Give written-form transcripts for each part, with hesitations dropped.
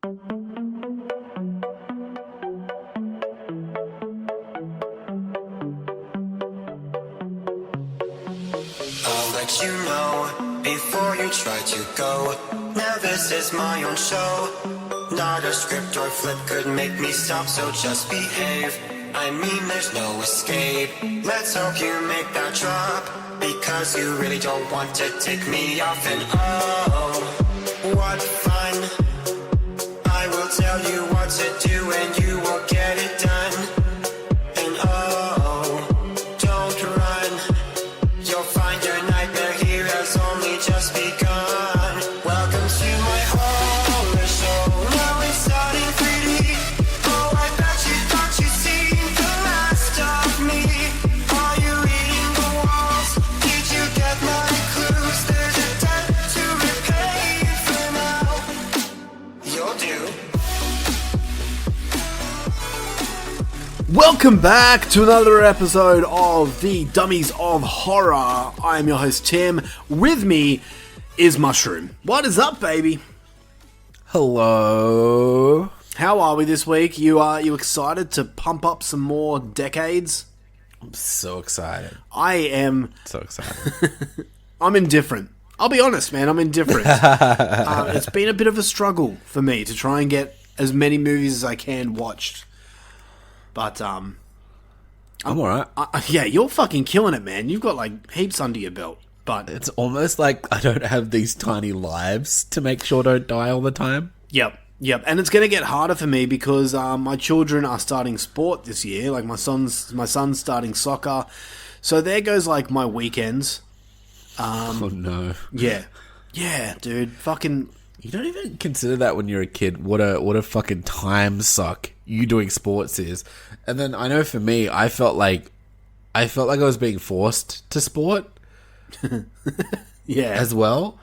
I'll let you know before you try to go. Now this is my own show. Not a script or flip could make me stop, so just behave. I mean, there's no escape. Let's hope you make that drop, because you really don't want to take me off. And oh, what fun. I will tell you what to do and you will get it done. And oh, don't run. You'll find your nightmare here has only just begun. Welcome to my horror show. Now it's out in 3D. Oh, I bet you thought you'd seen the last of me. Are you reading the walls? Did you get my clues? There's a debt to repay for now. You'll do. Welcome back to another episode of the Dummies of Horror. I am your host, Tim. With me is Mushroom. What is up, baby? Hello. How are we this week? You excited to pump up some more decades? I'm so excited. I am. So excited. I'm indifferent. I'll be honest, man. I'm indifferent. It's been a bit of a struggle for me to try and get as many movies as I can watched. But, I'm alright. yeah, you're fucking killing it, man. You've got, like, heaps under your belt. But It's almost like I don't have these tiny lives to make sure I don't die all the time. Yep. And it's going to get harder for me because my children are starting sport this year. Like, my son's starting soccer. So there goes, like, my weekends. Oh, no. Yeah. Yeah, dude. Fucking... You don't even consider that when you're a kid, what a fucking time suck you doing sports is. And then I know for me, I felt like I was being forced to sport. Yeah. As well.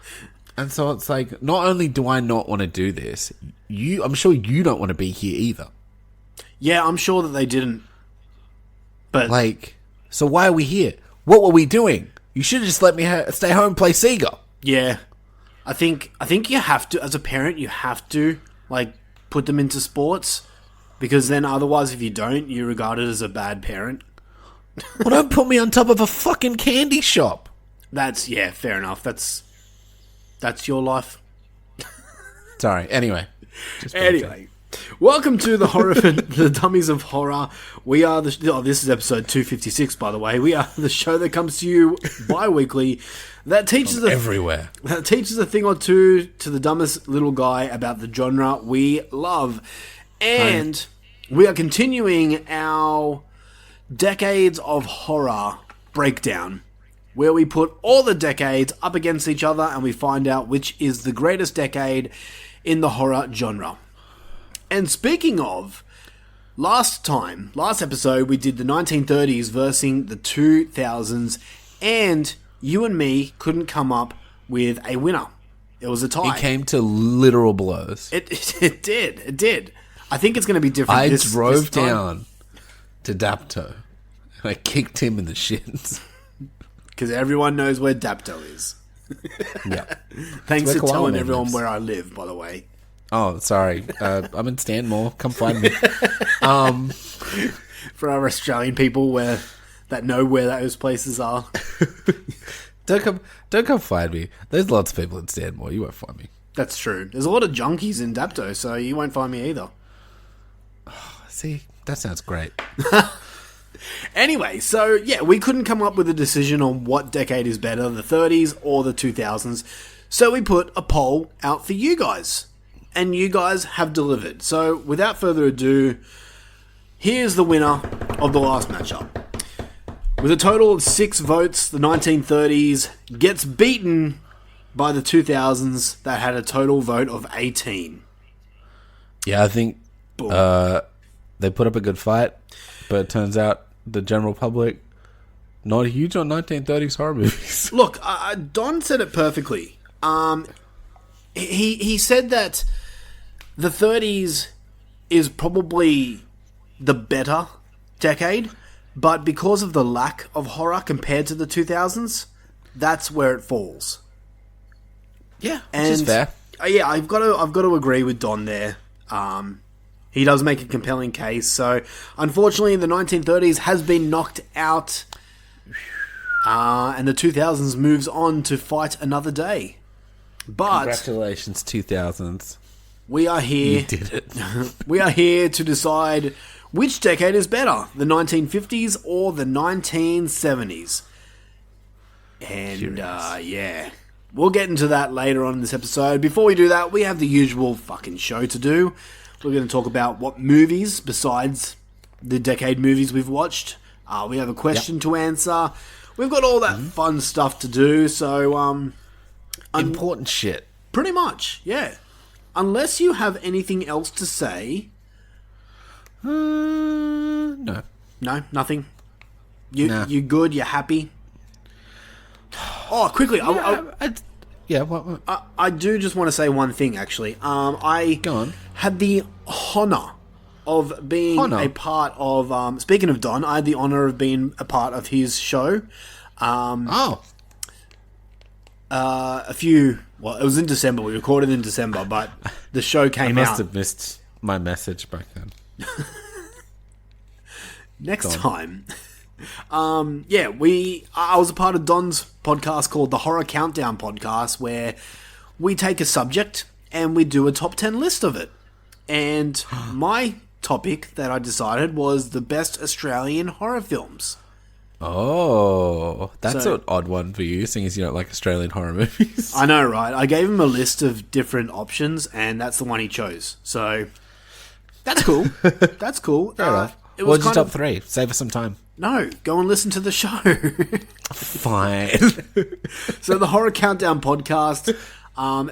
And so it's like, not only do I not want to do this, I'm sure you don't want to be here either. Yeah, I'm sure that they didn't. But... Like, so why are we here? What were we doing? You should have just let me stay home and play Sega. Yeah. I think you have to, as a parent, you have to, like, put them into sports. Because then otherwise, if you don't, you're regarded as a bad parent. Well, don't put me on top of a fucking candy shop. Yeah, fair enough. That's your life. Sorry. Anyway. Anyway, welcome to the the Dummies of Horror. We are this is episode 256, by the way. We are the show that comes to you bi-weekly that teaches everywhere. That teaches a thing or two to the dumbest little guy about the genre we love. And we are continuing our Decades of Horror breakdown, where we put all the decades up against each other and we find out which is the greatest decade in the horror genre. And speaking of, last episode, we did the 1930s versus the 2000s, and you and me couldn't come up with a winner. It was a tie. It came to literal blows. It did. I think it's going to be different I this drove time. down to Dapto, and I kicked him in the shins. Because everyone knows where Dapto is. Yeah. Thanks for Koala telling Man everyone lives. where I live, by the way. Oh, sorry. I'm in Stanmore. Come find me. For our Australian people that know where those places are. Don't come find me. There's lots of people in Stanmore. You won't find me. That's true. There's a lot of junkies in Dapto, so you won't find me either. See, that sounds great. Anyway, so yeah, we couldn't come up with a decision on what decade is better, the 30s or the 2000s. So we put a poll out for you guys. And you guys have delivered. So without further ado, here's the winner of the last matchup. With a total of 6 votes, the 1930s gets beaten by the 2000s that had a total vote of 18. Yeah, I think they put up a good fight, but it turns out the general public not huge on 1930s horror movies. Look, Don said it perfectly. He said that the 30s is probably the better decade, but because of the lack of horror compared to the 2000s, that's where it falls. Yeah, which is fair. Yeah, I've got to agree with Don there. He does make a compelling case. So, unfortunately, the 1930s has been knocked out, and the 2000s moves on to fight another day. But Congratulations, 2000s. we are here. You did it. We are here to decide which decade is better, the 1950s or the 1970s. And, yeah. We'll get into that later on in this episode. Before we do that, we have the usual fucking show to do. We're going to talk about what movies, besides the decade movies we've watched. We have a question to answer. We've got all that fun stuff to do, so... Important shit. Pretty much, yeah. Unless you have anything else to say... No. No, nothing? You Nah. you good? You happy? Oh, quickly, What? I do just want to say one thing, actually. I Go on. had the honour of being a part of... speaking of Don, I had the honour of being a part of his show. A few... Well, it was in December. We recorded in December, but the show came I out... must have missed my message back then. Next time... I was a part of Don's podcast called the Horror Countdown Podcast, where we take a subject and we do a top 10 list of it. And my topic that I decided was the best Australian horror films. Oh, that's So- an odd one for you, seeing as you don't like Australian horror movies. I know, right? I gave him a list of different options, and that's the one he chose. So that's cool. That's cool. Fair enough. It was What's your kind top three? Save us some time. No, go and listen to the show. Fine. So the Horror Countdown Podcast,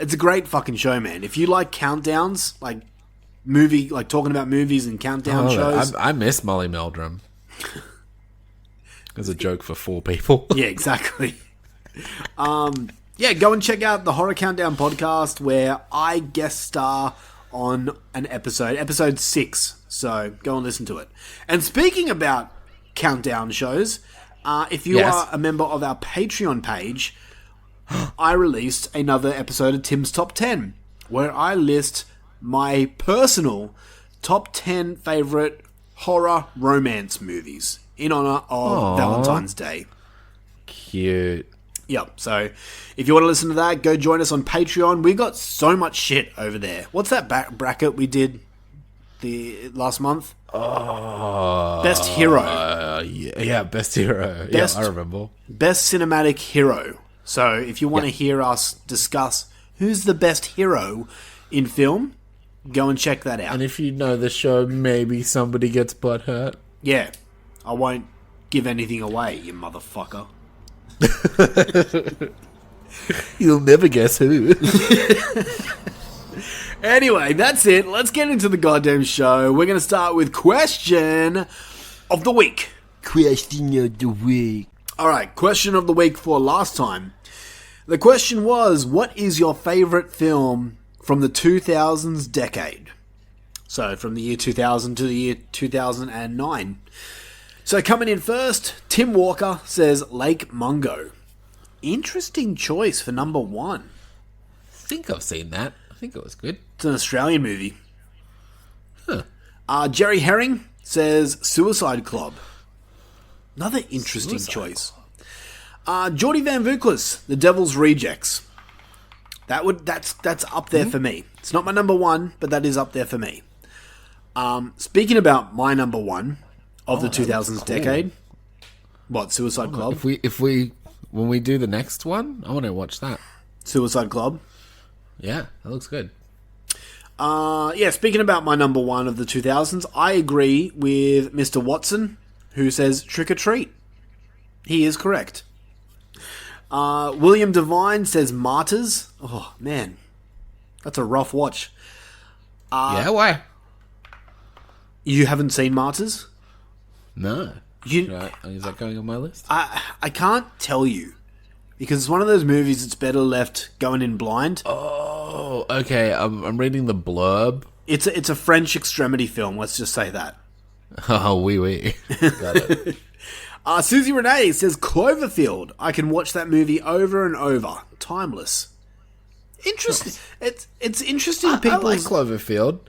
it's a great fucking show, man. If you like countdowns, like talking about movies and countdown shows. I miss Molly Meldrum. There's a joke for 4 people. Yeah, exactly. Go and check out the Horror Countdown Podcast, where I guest star on an episode 6. So go and listen to it. And speaking about countdown shows, if you Yes. are a member of our Patreon page, I released another episode of Tim's Top 10, where I list my personal top 10 favourite horror romance movies in honour of Valentine's Day. Cute. Yep, so if you want to listen to that, go join us on Patreon. We got so much shit over there. What's that bracket we did the last month? Best Hero. Yeah, Best Hero. Best- Yeah, I remember. Best Cinematic Hero. So if you want to hear us discuss who's the best hero in film, go and check that out. And if you know the show, maybe somebody gets butthurt. Yeah, I won't give anything away, you motherfucker. You'll never guess who. Anyway, that's it. Let's get into the goddamn show. We're going to start with question of the week. Question of the week. Alright, question of the week for last time. The question was, what is your favourite film from the 2000s decade? So, from the year 2000 to the year 2009. So, coming in first, Tim Walker says Lake Mungo. Interesting choice for number 1. I think I've seen that. I think it was good. It's an Australian movie. Huh. Jerry Herring says Suicide Club. Another interesting Suicide choice. Geordie Van Vooklis, The Devil's Rejects. That's up there for me. It's not my number 1, but that is up there for me. Speaking about my number 1 of the 2000s decade, what, Suicide Club? When we do the next one, I want to watch that. Suicide Club. Yeah, that looks good. Speaking about my number 1 of the 2000s, I agree with Mr. Watson, who says Trick or Treat. He is correct. William Devine says Martyrs. Oh, man. That's a rough watch. Yeah, why? You haven't seen Martyrs? No. You, Is that going on my list? I can't tell you. Because it's one of those movies that's better left going in blind. Oh, okay. I'm reading the blurb. It's a French extremity film, let's just say that. Oh, oui. Got it. Susie Renee says Cloverfield. I can watch that movie over and over. Timeless. Interesting. It's interesting. I People's like Cloverfield.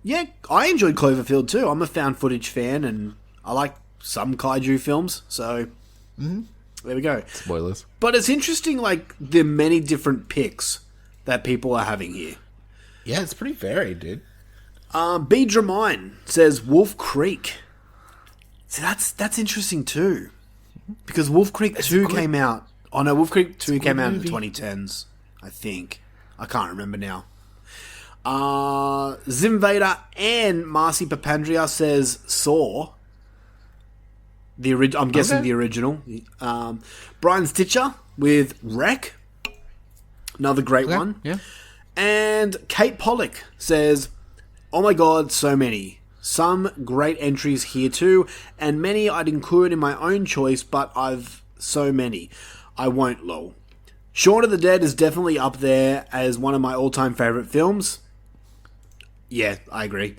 Yeah, I enjoyed Cloverfield too. I'm a found footage fan, and I like some kaiju films, so there we go. Spoilers. But it's interesting, like, the many different picks that people are having here. Yeah, it's pretty varied, dude. B. Dramine says Wolf Creek. So that's interesting too. Because Wolf Creek 2 came out. Oh no, Wolf Creek 2 came out in the 2010s, I think. I can't remember now. Zim Vader and Marcy Papandrea says Saw. I'm guessing the original. Brian Stitcher with Wreck. Another great one. Yeah. And Kate Pollock says, oh my god, so many. Some great entries here too, and many I'd include in my own choice, but I've so many. I won't, lol. Shaun of the Dead is definitely up there as one of my all-time favourite films. Yeah, I agree.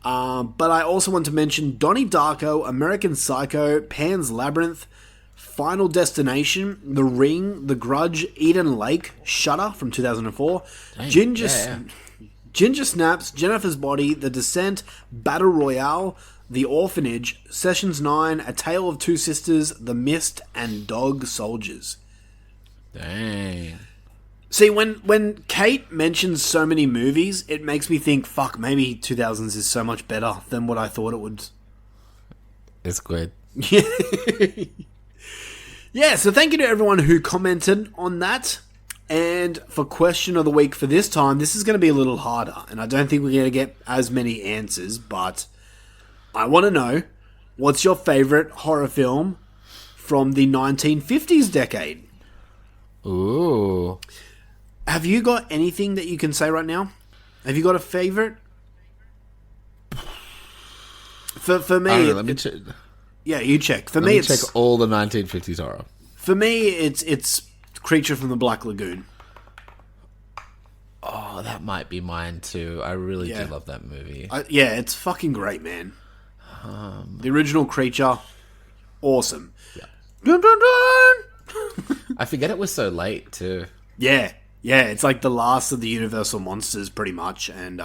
But I also want to mention Donnie Darko, American Psycho, Pan's Labyrinth, Final Destination, The Ring, The Grudge, Eden Lake, Shudder from 2004, Ginger Snaps, Jennifer's Body, The Descent, Battle Royale, The Orphanage, Sessions 9, A Tale of Two Sisters, The Mist, and Dog Soldiers. Dang. See, when Kate mentions so many movies, it makes me think, fuck, maybe 2000s is so much better than what I thought it would. It's good. Yeah, so thank you to everyone who commented on that. And for question of the week for this time, this is going to be a little harder. And I don't think we're going to get as many answers, but I want to know, what's your favourite horror film from the 1950s decade? Ooh. Have you got anything that you can say right now? Have you got a favourite? For me... I don't know, let me check. Yeah, you check. Let me check all the 1950s horror. For me, it's Creature from the Black Lagoon. Oh, that might be mine too. I really do love that movie. Yeah, it's fucking great, man. The original Creature, awesome. Yeah. Dun, dun, dun! I forget it was so late too. Yeah, it's like the last of the Universal monsters, pretty much, and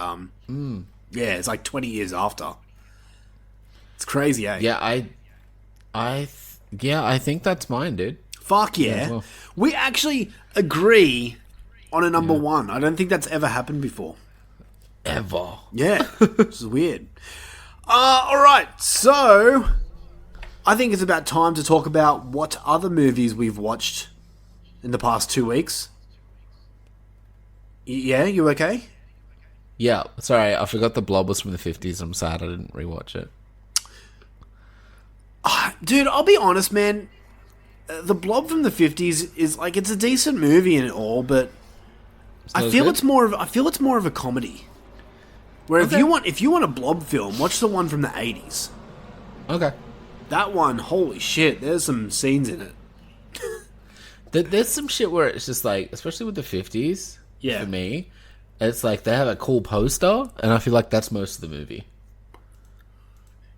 yeah, it's like 20 years after. It's crazy, eh? Yeah, I think that's mine, dude. Fuck yeah. Well. We actually agree on a number one. I don't think that's ever happened before. Ever. Yeah, this is weird. Alright, so I think it's about time to talk about what other movies we've watched in the past 2 weeks. Yeah, you okay? Yeah, sorry, I forgot the Blob was from the 50s. I'm sad I didn't rewatch it. Dude, I'll be honest, man. The Blob from the 50s is like, it's a decent movie and all, but I feel it's more of a comedy. Where if you want a Blob film, watch the one from the 80s. Okay. That one, holy shit, there's some scenes in it. There's some shit where it's just like, especially with the 50s, for me, it's like they have a cool poster, and I feel like that's most of the movie.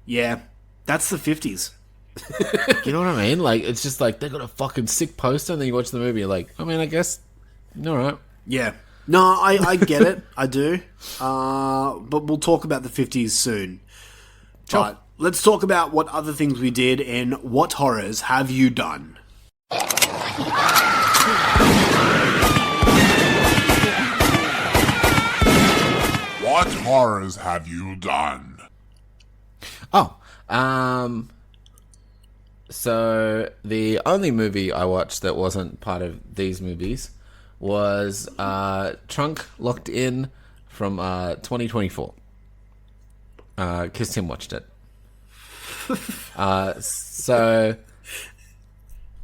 Yeah, that's the 50s. You know what I mean? Like, it's just like, they got a fucking sick poster, and then you watch the movie, you're like, I mean, I guess, alright. Yeah. No, I get it. I do. But we'll talk about the 50s soon. Sure. But let's talk about what other things we did and what horrors have you done. What horrors have you done? So the only movie I watched that wasn't part of these movies was Trunk Locked In from 2024. Because Tim watched it.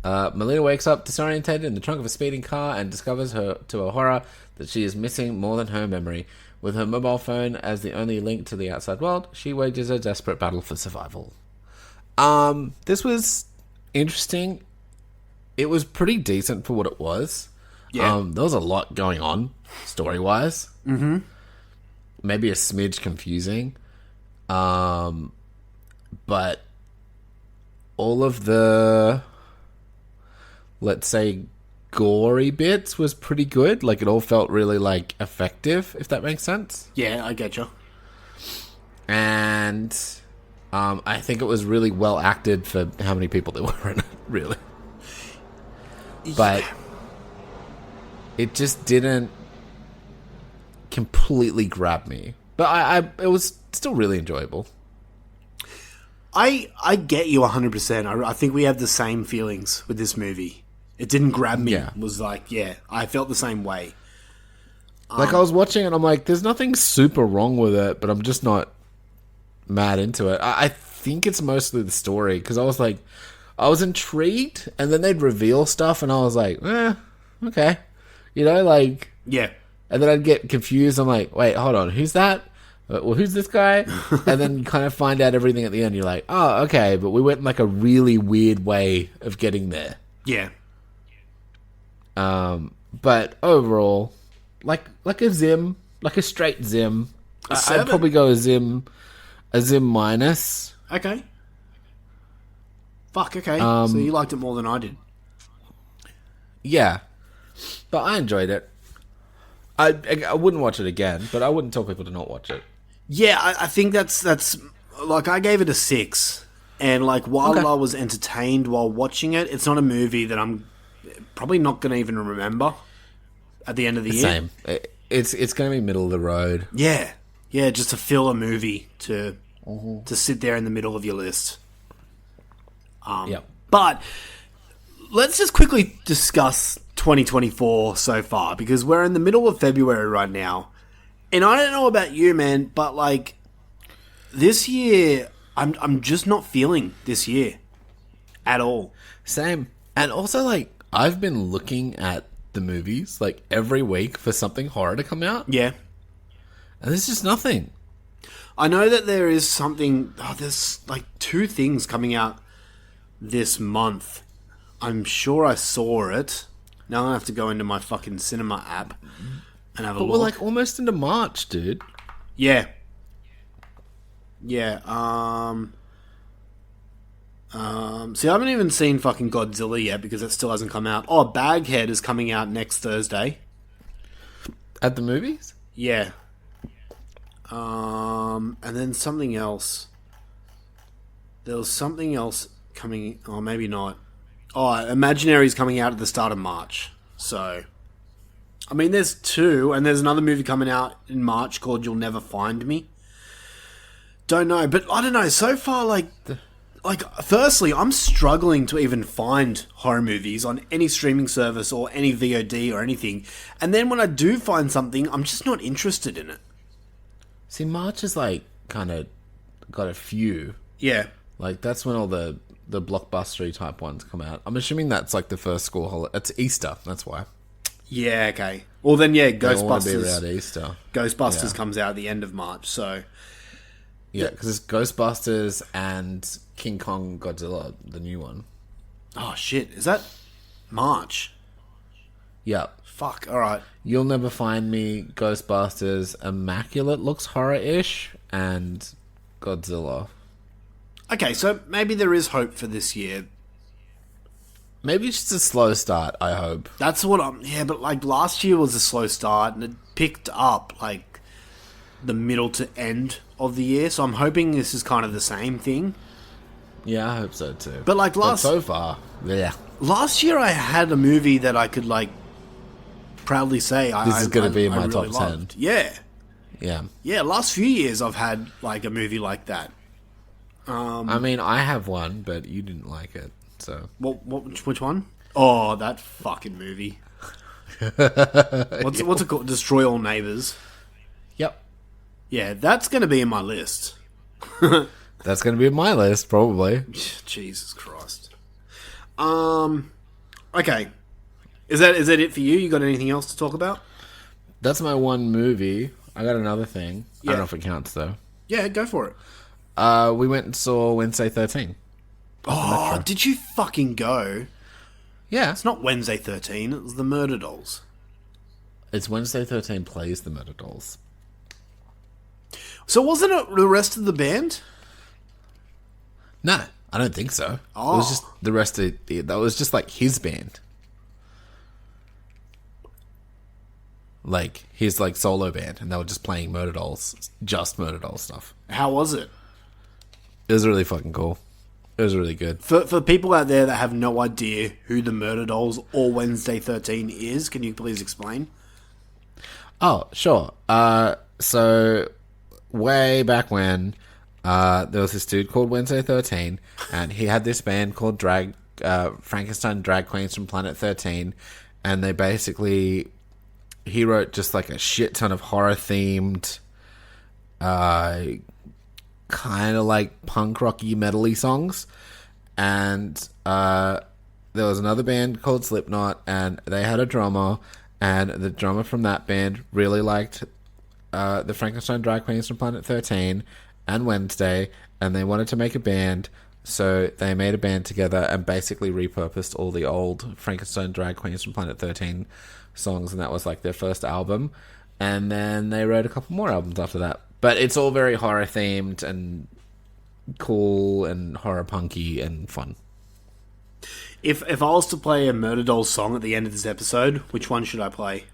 Melina wakes up disorientated in the trunk of a speeding car and discovers to her horror that she is missing more than her memory. With her mobile phone as the only link to the outside world, she wages a desperate battle for survival. This was interesting. It was pretty decent for what it was. Yeah. There was a lot going on, story-wise. Mm-hmm. Maybe a smidge confusing. But all of the, let's say, gory bits was pretty good. Like, it all felt really, like, effective, if that makes sense. Yeah, I get you. And I think it was really well acted for how many people there were in it, really. But it just didn't completely grab me. But it was still really enjoyable. I get you 100%. I think we have the same feelings with this movie. It didn't grab me. Yeah. It was like, yeah, I felt the same way. Like, I was watching it, and I'm like, there's nothing super wrong with it, but I'm just not mad into it. I think it's mostly the story, because I was like, I was intrigued, and then they'd reveal stuff, and I was like, okay. You know, like... Yeah. And then I'd get confused. I'm like, wait, hold on, who's that? Well, who's this guy? And then you kind of find out everything at the end. You're like, oh, okay, but we went in like a really weird way of getting there. Yeah. But overall, like a Zim, like a straight Zim. I'd probably go a Zim minus. Okay. Fuck, okay. So you liked it more than I did. Yeah. But I enjoyed it. I wouldn't watch it again, but I wouldn't tell people to not watch it. Yeah, I think that's like, I gave it a 6, and like while I was entertained while watching it, it's not a movie that I'm probably not going to even remember at the end of the year. Same. It's going to be middle of the road. Yeah, just a filler movie to sit there in the middle of your list. Yep. But let's just quickly discuss 2024 so far, because we're in the middle of February right now. And I don't know about you, man, but like this year, I'm just not feeling this year at all. Same. And also, like, I've been looking at the movies like every week for something horror to come out. Yeah. And there's just nothing. I know that there is something, there's like 2 things coming out this month. I'm sure I saw it. Now I'm going to have to go into my fucking cinema app and have a But look. we're like almost into March, dude. Yeah. Yeah. See, I haven't even seen fucking Godzilla yet because it still hasn't come out. Oh, Baghead is coming out next Thursday. At the movies? Yeah. And then something else. There was something else coming... Oh, maybe not. Oh, Imaginary's coming out at the start of March. So... I mean, there's 2, and there's another movie coming out in March called You'll Never Find Me. Don't know, but I don't know. So far, like, firstly, I'm struggling to even find horror movies on any streaming service or any VOD or anything. And then when I do find something, I'm just not interested in it. See, March is like kind of got a few. Yeah. Like, that's when all the blockbustery type ones come out. I'm assuming that's like the first school holiday. It's Easter, that's why. Yeah, okay. Well, then, yeah, They all want to be Ghostbusters. around Easter. Ghostbusters comes out at the end of March, so... Yeah, because it's Ghostbusters and King Kong Godzilla, the new one. Oh, shit. Is that March? Yeah. Fuck, alright. You'll Never Find Me, Ghostbusters, Immaculate looks horror-ish, and Godzilla. Okay, so maybe there is hope for this year. Maybe it's just a slow start, I hope. That's what I'm... Yeah, but, like, last year was a slow start, and it picked up, like, the middle to end of the year, so I'm hoping this is kind of the same thing. Yeah, I hope so, too. But, like, so far, yeah. Last year I had a movie that I could, like, proudly say This is going to be in my really top 10. loved. Yeah. Yeah. Yeah, last few years I've had, like, a movie like that. I mean, I have one, but you didn't like it, so... Which one? Oh, that fucking movie. What's it called? Destroy All Neighbors. Yep. Yeah, that's going to be in my list. That's going to be on my list, probably. Jesus Christ. Okay. Is that it for you? You got anything else to talk about? That's my one movie. I got another thing. I Yeah. don't know if it counts, though. Yeah, go for it. We went and saw Wednesday 13. Oh, did you fucking go? Yeah. It's not Wednesday 13, it was the Murder Dolls. It's Wednesday 13 plays the Murder Dolls. So wasn't it the rest of the band? No, I don't think so. Oh. It was just the rest of that was just like his band. Like his like solo band, and they were just playing Murder Dolls, just Murder Dolls stuff. How was it? It was really fucking cool. It was really good. For people out there that have no idea who the Murder Dolls or Wednesday 13 is, can you please explain? Oh, sure. So way back when, there was this dude called Wednesday 13, and he had this band called Frankenstein Drag Queens from Planet 13, and they basically, he wrote just like a shit ton of horror themed, kind of like punk rocky metally songs, and there was another band called Slipknot, and they had a drummer, and the drummer from that band really liked the Frankenstein Drag Queens from Planet 13 and Wednesday, and they wanted to make a band, so they made a band together and basically repurposed all the old Frankenstein Drag Queens from Planet 13 songs, and that was like their first album, and then they wrote a couple more albums after that. But it's all very horror themed and cool and horror punky and fun. If I was to play a Murder Dolls song at the end of this episode, which one should I play?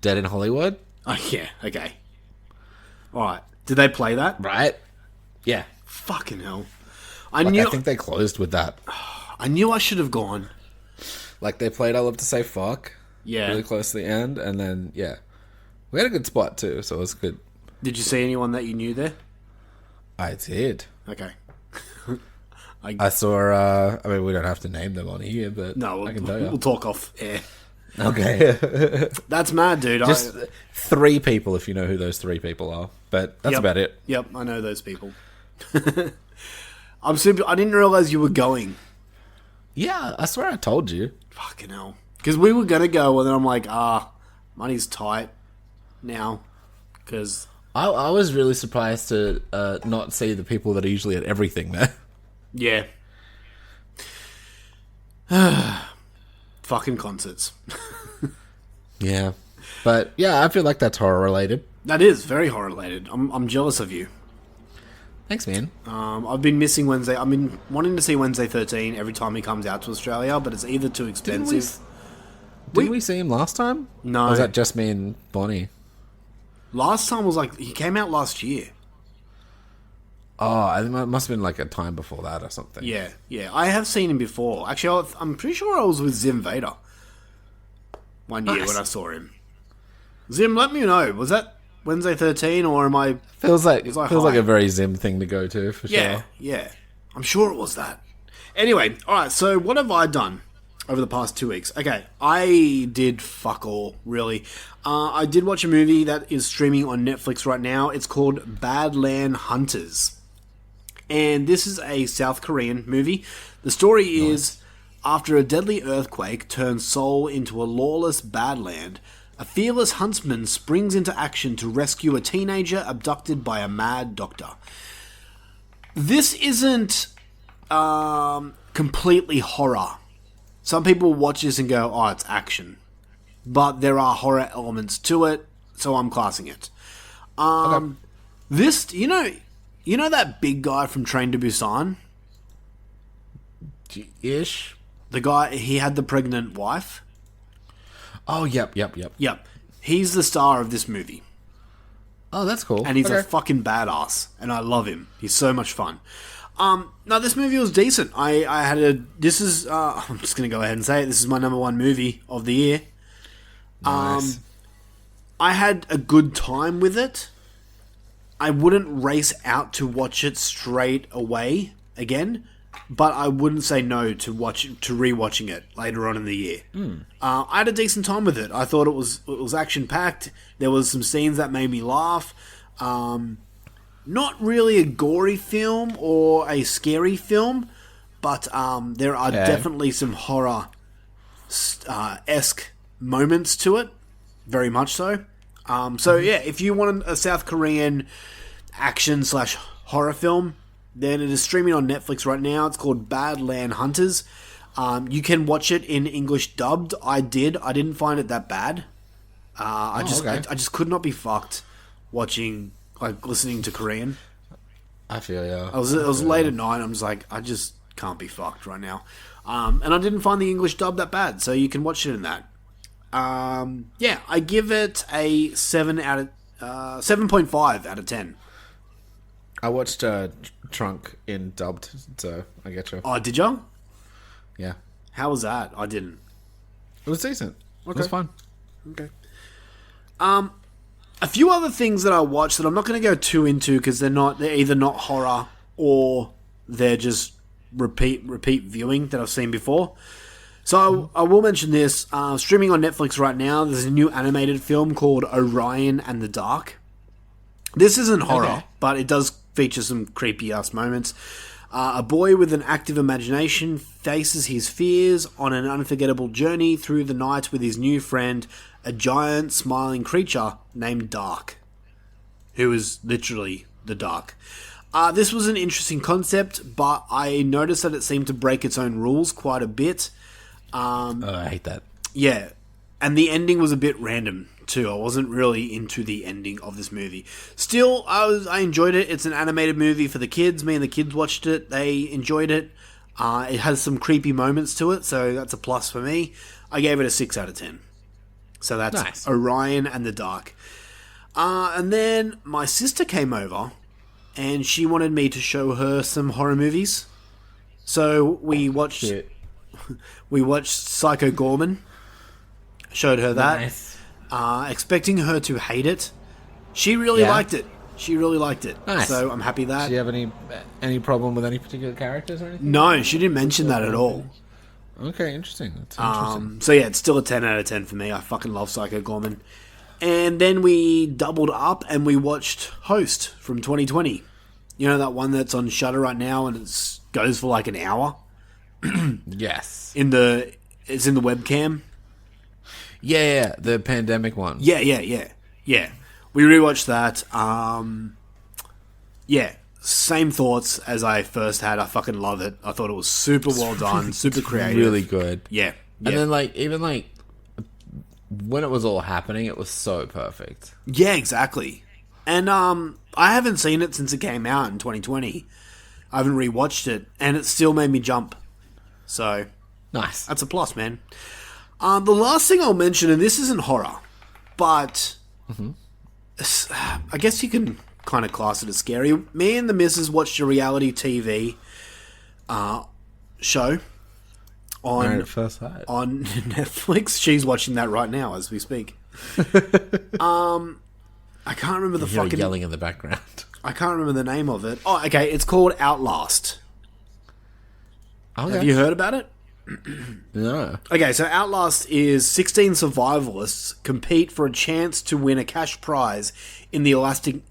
Dead in Hollywood? Oh, yeah, okay. Alright. Did they play that? Right? Yeah. Fucking hell. I think they closed with that. I knew I should have gone. Like, they played I Love to Say Fuck. Yeah. Really close to the end, and then, yeah. We had a good spot, too, so it was good. Did you see anyone that you knew there? I did. Okay. I saw, I mean, we don't have to name them on here, but No, I can tell you. we'll talk off air. Okay. That's mad, dude. Just 3 people, if you know who those 3 people are. But that's about it. Yep, I know those people. I didn't realize you were going. Yeah, I swear I told you. Fucking hell. Because we were going to go, and then I'm like, money's tight now. Because I was really surprised to not see the people that are usually at everything there. yeah. Fucking concerts. Yeah. But, yeah, I feel like that's horror-related. That is very horror related. I'm jealous of you. Thanks, man. I've been missing Wednesday. I've been wanting to see Wednesday 13 every time he comes out to Australia, but it's either too expensive. Didn't we see him last time? No. Or was that just me and Bonnie? Last time was like, he came out last year. Oh, I think it must have been like a time before that or something. Yeah. I have seen him before. Actually, I'm pretty sure I was with Zim Vader one year when I saw him. Zim, let me know. Was that Wednesday 13 or am I... Feels like high? a very Zim thing to go to, for sure. Yeah. I'm sure it was that. Anyway, alright, so what have I done over the past 2 weeks? Okay, I did fuck all, really. I did watch a movie that is streaming on Netflix right now. It's called Badland Hunters. And this is a South Korean movie. The story is, after a deadly earthquake turns Seoul into a lawless badland, a fearless huntsman springs into action to rescue a teenager abducted by a mad doctor. This isn't completely horror. Some people watch this and go, oh, it's action. But there are horror elements to it, so I'm classing it. Okay. This, you know that big guy from Train to Busan? Ish. The guy, he had the pregnant wife? Oh, yep. Yep. He's the star of this movie. Oh, that's cool. And he's a fucking badass. And I love him. He's so much fun. Now, this movie was decent. I'm just going to go ahead and say it. This is my number 1 movie of the year. Nice. I had a good time with it. I wouldn't race out to watch it straight away again, but I wouldn't say no to rewatching it later on in the year. I had a decent time with it. I thought it was action packed. There was some scenes that made me laugh. Not really a gory film or a scary film, but there are definitely some horror esque moments to it. Very much so. So yeah, if you want a South Korean action/horror film, then it is streaming on Netflix right now. It's called Badland Hunters. You can watch it in English dubbed. I didn't find it that bad. I just could not be fucked listening to Korean. I feel ya. It was late at night. I'm just like, I just can't be fucked right now. And I didn't find the English dub that bad, so you can watch it in that. Yeah, I give it a 7.5 out of 10. I watched Trunk in dubbed, so I get you. Oh, did you? Yeah. How was that? I didn't. It was decent. It was fun. Okay. A few other things that I watched that I'm not going to go too into because they're either not horror or they're just repeat viewing that I've seen before. So I will mention this. Streaming on Netflix right now, there's a new animated film called Orion and the Dark. This isn't horror, but it does feature some creepy-ass moments. A boy with an active imagination faces his fears on an unforgettable journey through the night with his new friend, a giant smiling creature named Dark, who is literally the Dark. This was an interesting concept, but I noticed that it seemed to break its own rules quite a bit. I hate that. Yeah, and the ending was a bit random too. I wasn't really into the ending of this movie. Still, I enjoyed it. It's an animated movie for the kids. Me and the kids watched it. They enjoyed it. It has some creepy moments to it, so that's a plus for me. I gave it a 6 out of 10. So that's nice. Orion and the Dark. And then my sister came over, and she wanted me to show her some horror movies. So we watched Psycho Gorman. Showed her that. Nice. Expecting her to hate it. She really liked it. Nice. So I'm happy that. Do you have any problem with any particular characters or anything? No, she didn't mention that at all. Okay, interesting. That's interesting. So yeah, it's still a 10 out of 10 for me. I fucking love Psycho Gorman. And then we doubled up and we watched Host from 2020. You know that one that's on Shudder right now and it goes for like an hour? Yes. It's in the webcam. Yeah, the pandemic one. Yeah. We rewatched that. Yeah, same thoughts as I first had. I fucking love it. I thought it was super well done, super creative. Really good. Yeah. And then even when it was all happening, it was so perfect. Yeah, exactly. And I haven't seen it since it came out in 2020. I haven't rewatched it, and it still made me jump. So Nice. that's a plus, man. The last thing I'll mention, and this isn't horror, but I guess you can kind of class it as scary. Me and the missus watched a reality TV show Married at First Sight. on Netflix. She's watching that right now as we speak. I can't remember the You're fucking... yelling in the background. I can't remember the name of it. Oh, okay. It's called Outlast. Okay. Have you heard about it? No. Okay, so Outlast is 16 survivalists compete for a chance to win a cash prize in the Alaskan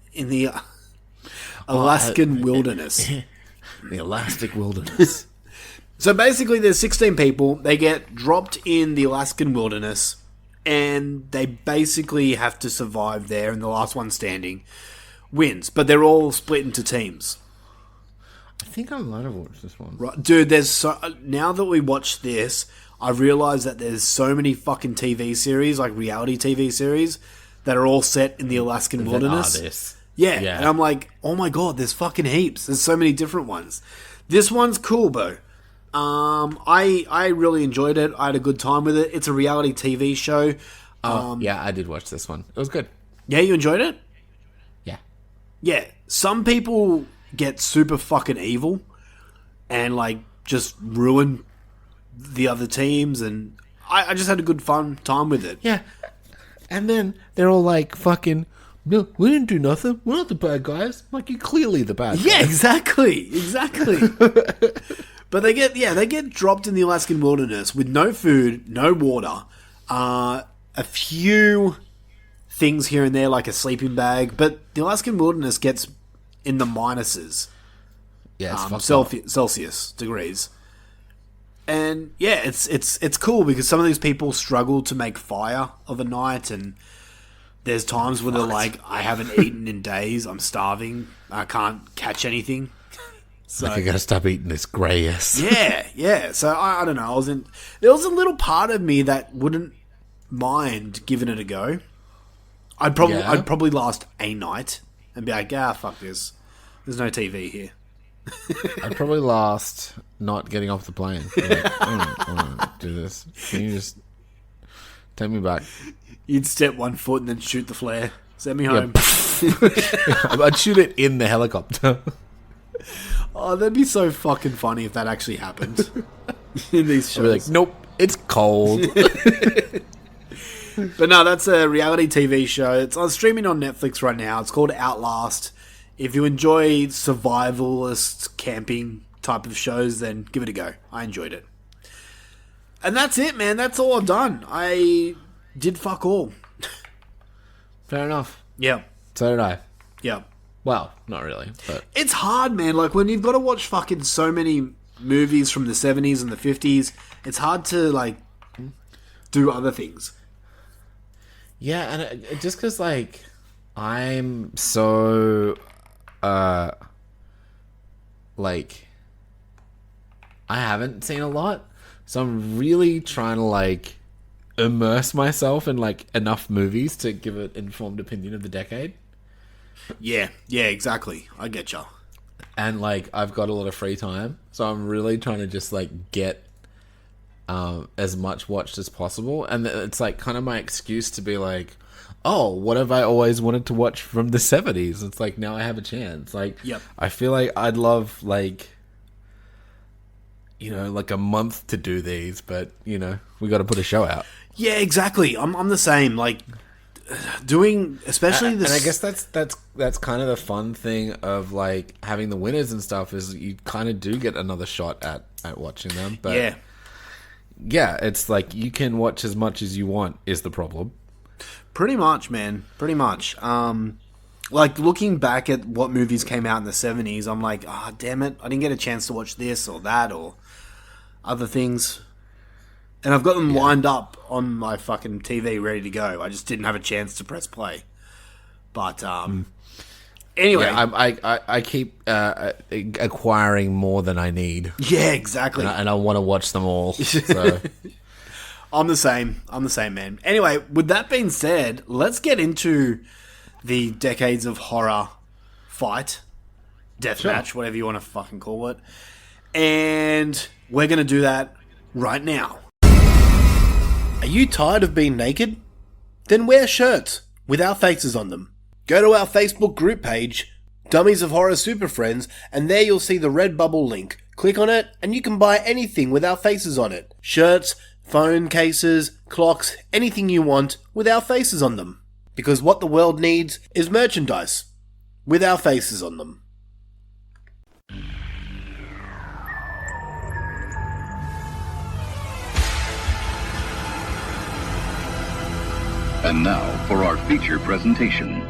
wilderness. The Elastic Wilderness. So basically, there's 16 people. They get dropped in the Alaskan wilderness, and they basically have to survive there, and the last one standing wins. But they're all split into teams. I think I might have watched this one. Right, dude, now that we watch this, I've realised that there's so many fucking TV series, like reality TV series, that are all set in the Alaskan wilderness. This. Yeah, and I'm like, oh my god, there's fucking heaps. There's so many different ones. This one's cool, bro. I really enjoyed it. I had a good time with it. It's a reality TV show. Yeah, I did watch this one. It was good. Yeah, you enjoyed it? Yeah. Yeah. Some people get super fucking evil and like just ruin the other teams, and I just had a good fun time with it. Yeah. And then they're all like, fucking, no, we didn't do nothing. We're not the bad guys. Like, you're clearly the bad guys. Yeah, exactly. But they get dropped in the Alaskan wilderness with no food, no water, a few things here and there like a sleeping bag, but the Alaskan wilderness gets in the minuses. Yeah, it's fucked up. Celsius degrees. And yeah, it's cool because some of these people struggle to make fire of a night, and there's times where they're like, I haven't eaten in days, I'm starving, I can't catch anything. So I gotta stop eating this grass. yeah. So I don't know. There was a little part of me that wouldn't mind giving it a go. I'd probably last a night and be like, fuck this. There's no TV here. I'd probably last not getting off the plane. Like, I don't do this. Can you just Take me back. You'd step one foot and then shoot the flare. Send me home. I'd shoot it in the helicopter. Oh, that'd be so fucking funny if that actually happened in these I'd be like, shows. nope, it's cold. But no, that's a reality TV show. It's on streaming on Netflix right now. It's called Outlast. If you enjoy survivalist camping type of shows, then give it a go. I enjoyed it. And that's it, man. That's all I've done. I did fuck all. Fair enough. Yeah. So did I. Yeah. Well, not really, but It's hard, man. Like, when you've got to watch fucking so many movies from the 70s and the 50s, it's hard to, like, do other things. yeah, and just because like I'm so like I haven't seen a lot, so I'm really trying to like immerse myself in like enough movies to give an informed opinion of the decade. Yeah, exactly. I get ya. And like I've got a lot of free time, so I'm really trying to just like get as much watched as possible. And it's like kind of my excuse to be like, oh, what have I always wanted to watch from the 70s? It's like, now I have a chance. Like, Yep. I feel like I'd love like, you know, like a month to do these, but you know, we got to put a show out. Yeah, exactly. I'm the same. Like, doing, especially this. And I guess that's kind of the fun thing of like having the winners and stuff, is you kind of do get another shot at watching them. But yeah, it's like you can watch as much as you want is the problem. Pretty much, man. Pretty much. Like, looking back at what movies came out in the 70s, I'm like, ah, damn it, I didn't get a chance to watch this or that or other things. And I've got them lined up on my fucking TV ready to go. I just didn't have a chance to press play. But, anyway. Yeah, I keep acquiring more than I need. Yeah, exactly. And I want to watch them all. So. I'm the same, man. Anyway, with that being said, let's get into the Decades of Horror fight, deathmatch, whatever you want to fucking call it. And we're going to do that right now. Are you tired of being naked? Then wear shirts with our faces on them. Go to our Facebook group page, Dummies of Horror Super Friends, and there you'll see the red bubble link. Click on it, and you can buy anything with our faces on it. Shirts, phone cases, clocks, anything you want with our faces on them. Because what the world needs is merchandise with our faces on them. And now for our feature presentation.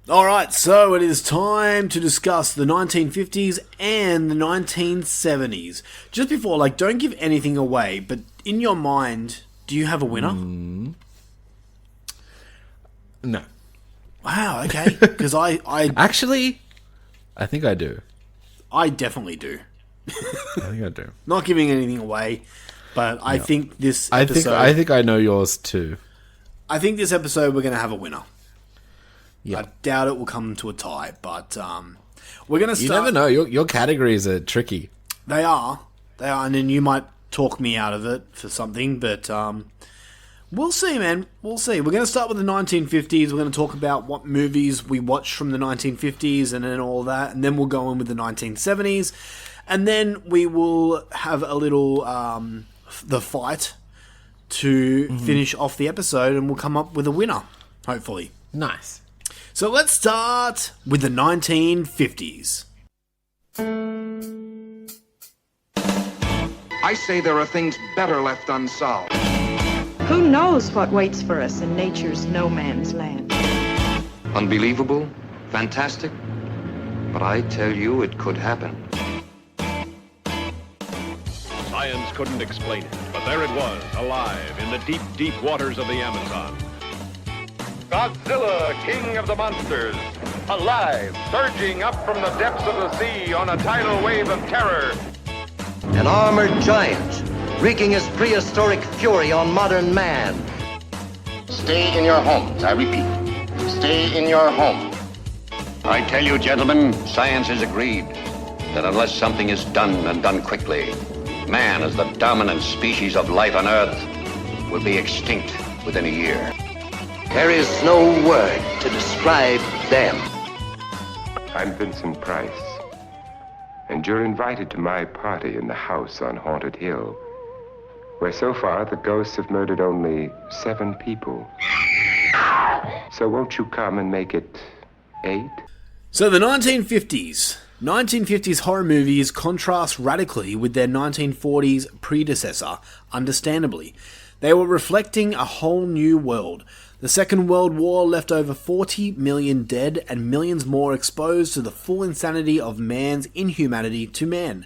Alright, so it is time to discuss the 1950s and the 1970s. Just before, like, don't give anything away, but in your mind, do you have a winner? No. Wow, okay. Because I Actually, I think I do. I definitely do. I think I do. Not giving anything away, but I think this I episode... think I know yours too. I think this episode we're going to have a winner. Yeah. I doubt it will come to a tie, but we're going to start... You never know. Your categories are tricky. They are, and then you might talk me out of it for something, but we'll see, man. We'll see. We're going to start with the 1950s. We're going to talk about what movies we watched from the 1950s and then all that, and then we'll go in with the 1970s, and then we will have a little the fight to finish off the episode, and we'll come up with a winner, hopefully. Nice. So let's start with the 1950s. I say there are things better left unsolved. Who knows what waits for us in nature's no man's land? Unbelievable, fantastic, but I tell you it could happen. Science couldn't explain it, but there it was, alive in the deep, deep waters of the Amazon. Godzilla, king of the monsters, alive, surging up from the depths of the sea on a tidal wave of terror. An armored giant, wreaking his prehistoric fury on modern man. Stay in your homes, I repeat. Stay in your home. I tell you, gentlemen, science has agreed that unless something is done and done quickly, Man, as the dominant species of life on Earth, will be extinct within a year. There is no word to describe them. I'm Vincent Price, and you're invited to my party in the house on Haunted Hill, where so far the ghosts have murdered only 7 people. So won't you come and make it 8? So the 1950s. 1950s horror movies contrast radically with their 1940s predecessor, understandably. They were reflecting a whole new world. The Second World War left over 40 million dead and millions more exposed to the full insanity of man's inhumanity to man.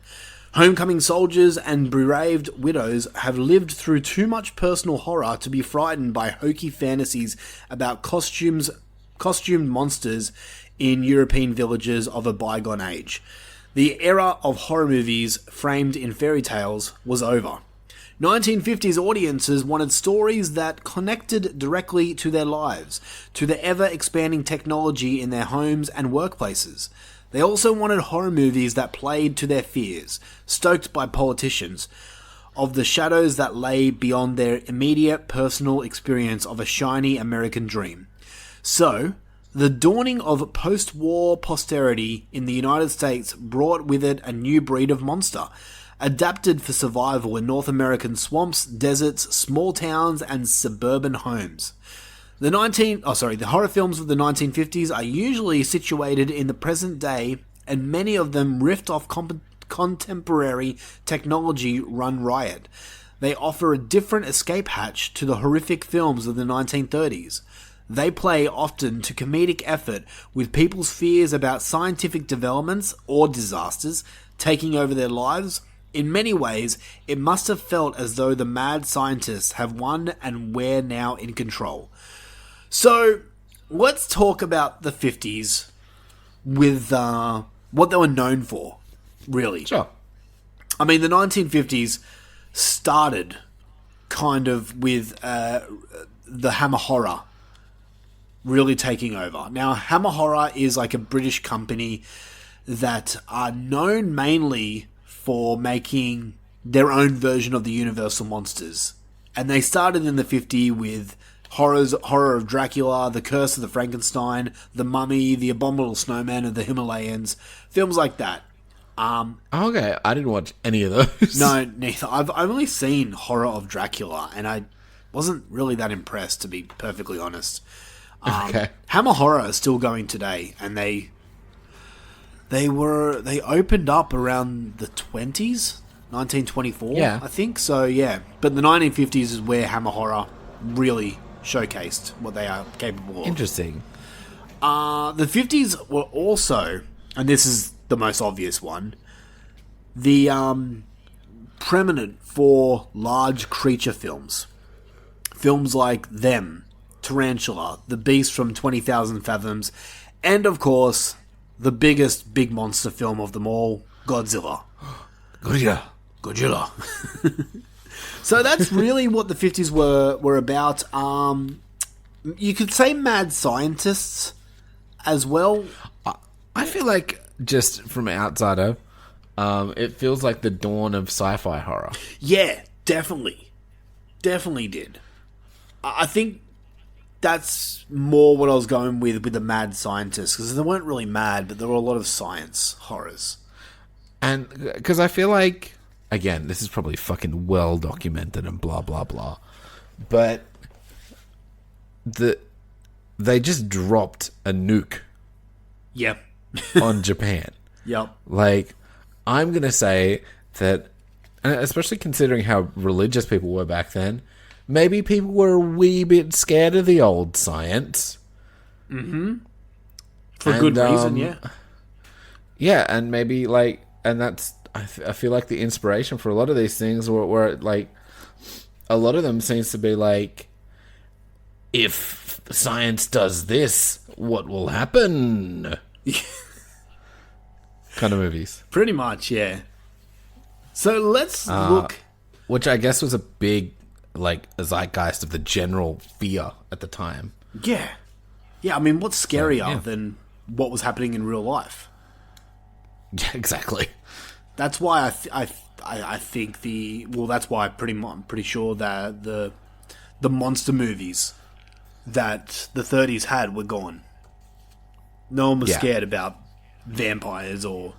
Homecoming soldiers and bereaved widows have lived through too much personal horror to be frightened by hokey fantasies about costumed monsters in European villages of a bygone age. The era of horror movies framed in fairy tales was over. 1950s audiences wanted stories that connected directly to their lives, to the ever-expanding technology in their homes and workplaces. They also wanted horror movies that played to their fears, stoked by politicians, of the shadows that lay beyond their immediate personal experience of a shiny American dream. So, the dawning of post-war posterity in the United States brought with it a new breed of monster, adapted for survival in North American swamps, deserts, small towns, and suburban homes. The horror films of the 1950s are usually situated in the present day, and many of them riffed off contemporary technology run riot. They offer a different escape hatch to the horrific films of the 1930s. They play often to comedic effort with people's fears about scientific developments or disasters taking over their lives. In many ways, it must have felt as though the mad scientists have won and we're now in control. So, let's talk about the 50s with what they were known for, really. Sure. I mean, the 1950s started kind of with the Hammer Horror really taking over. Now, Hammer Horror is like a British company that are known mainly for making their own version of the Universal monsters. And they started in the 50s with Horror of Dracula, The Curse of the Frankenstein, The Mummy, The Abominable Snowman of the Himalayas, films like that. Okay, I didn't watch any of those. No, neither. I've only seen Horror of Dracula, and I wasn't really that impressed, to be perfectly honest. Okay. Hammer Horror is still going today, and they opened up around the 20s, 1924, yeah. I think. So, yeah. But the 1950s is where Hammer Horror really showcased what they are capable of. Interesting. The 50s were also, and this is the most obvious one, the preeminent for large creature films. Films like Them, Tarantula, The Beast from 20,000 Fathoms, and of course, the biggest big monster film of them all, Godzilla. Godzilla. So that's really what the 50s were about. You could say mad scientists as well. I feel like, just from outsider, it feels like the dawn of sci-fi horror. Yeah, definitely. Definitely did. I think that's more what I was going with the mad scientists, because they weren't really mad, but there were a lot of science horrors. And because I feel like, again, this is probably fucking well documented and blah blah blah, but they just dropped a nuke. Yep. On Japan. Yep. Like, I'm gonna say that, especially considering how religious people were back then, maybe people were a wee bit scared of the old science. Mm-hmm. For good reason, yeah. Yeah, and maybe, like, and that's, I feel like the inspiration for a lot of these things were like, a lot of them seems to be like, if science does this, what will happen? Kind of movies. Pretty much, yeah. So let's look. Which I guess was a big, like, a zeitgeist of the general fear at the time. Yeah. Yeah, I mean, what's scarier than what was happening in real life? Yeah, exactly. That's why I I think that's why I'm pretty sure that the monster movies that the 30s had were gone. No one was scared about vampires or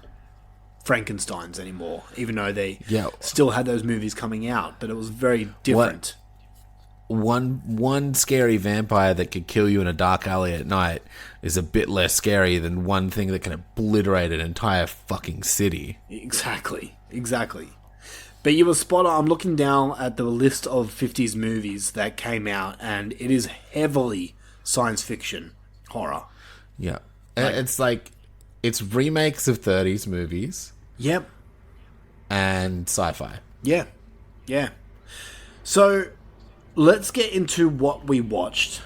Frankensteins anymore, even though they still had those movies coming out, but it was very different. One scary vampire that could kill you in a dark alley at night is a bit less scary than one thing that can obliterate an entire fucking city. Exactly. But you were spot on. I'm looking down at the list of 50s movies that came out, and it is heavily science fiction horror. Yeah. It's remakes of 30s movies. Yep. And sci-fi. Yeah. So, let's get into what we watched.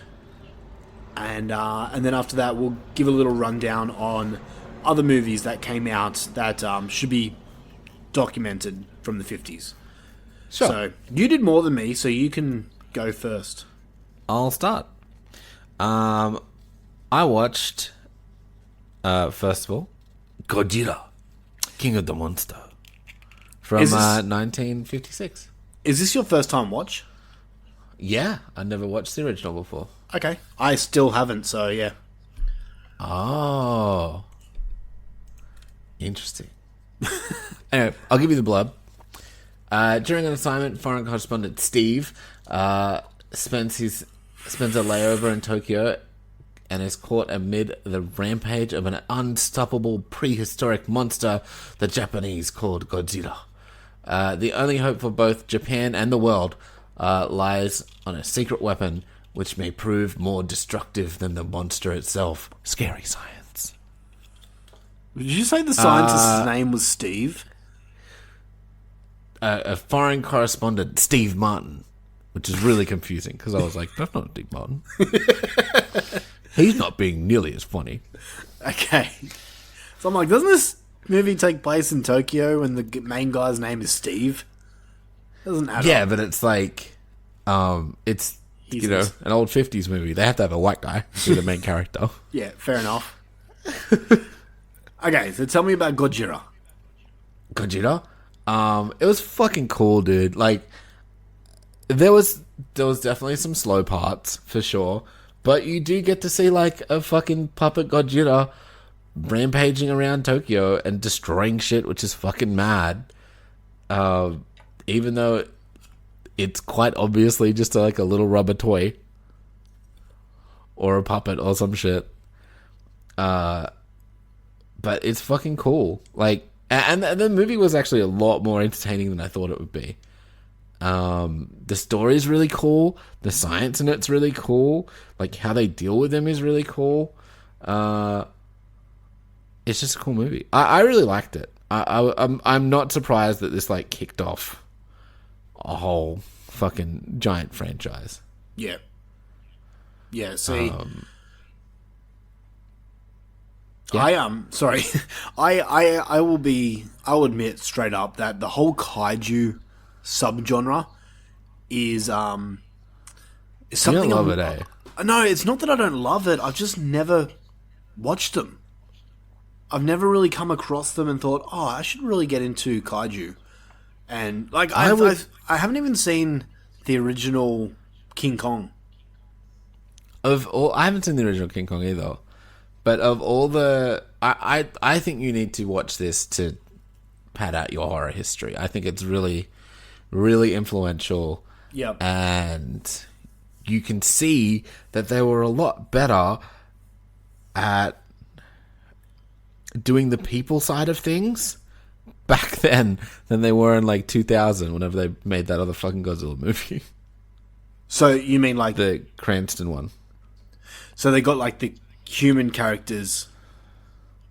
And then after that, we'll give a little rundown on other movies that came out that should be documented from the 50s. Sure. So, you did more than me, so you can go first. I'll start. I watched, first of all, Godzilla, King of the Monster, from 1956. Is this your first time watch? Yeah, I never watched the original before. Okay. I still haven't, so yeah. Oh. Interesting. Anyway, I'll give you the blurb. During an assignment, foreign correspondent Steve spends a layover in Tokyo and is caught amid the rampage of an unstoppable prehistoric monster the Japanese called Godzilla. The only hope for both Japan and the world lies on a secret weapon which may prove more destructive than the monster itself. Scary science. Did you say the scientist's name was Steve? A foreign correspondent, Steve Martin, which is really confusing because I was like, that's not Steve Martin. He's not being nearly as funny. Okay. So I'm like, doesn't this movie take place in Tokyo and the main guy's name is Steve? Doesn't add up. But it's like, it's, an old 50s movie. They have to have a white guy be the main character. Yeah, fair enough. Okay, so tell me about Godzilla. Godzilla? It was fucking cool, dude. Like, there was definitely some slow parts, for sure. But you do get to see, like, a fucking puppet Godzilla rampaging around Tokyo and destroying shit, which is fucking mad. Even though it's quite obviously just like a little rubber toy. Or a puppet or some shit. But it's fucking cool. Like, and the movie was actually a lot more entertaining than I thought it would be. The story is really cool. The science in it's really cool. Like, how they deal with them is really cool. It's just a cool movie. I really liked it. I'm not surprised that this, like, kicked off a whole fucking giant franchise. Yeah. Yeah, see... sorry. I'll admit straight up that the whole kaiju subgenre is something. You don't love it, eh? No, it's not that I don't love it. I've just never watched them. I've never really come across them and thought, oh, I should really get into kaiju. And like I haven't even seen the original King Kong. I haven't seen the original King Kong either. But of all the... I think you need to watch this to pad out your horror history. I think it's really, really influential. Yep. And you can see that they were a lot better at doing the people side of things back then than they were in, like, 2000, whenever they made that other fucking Godzilla movie. So you mean like... The Cranston one. So they got, like, the human characters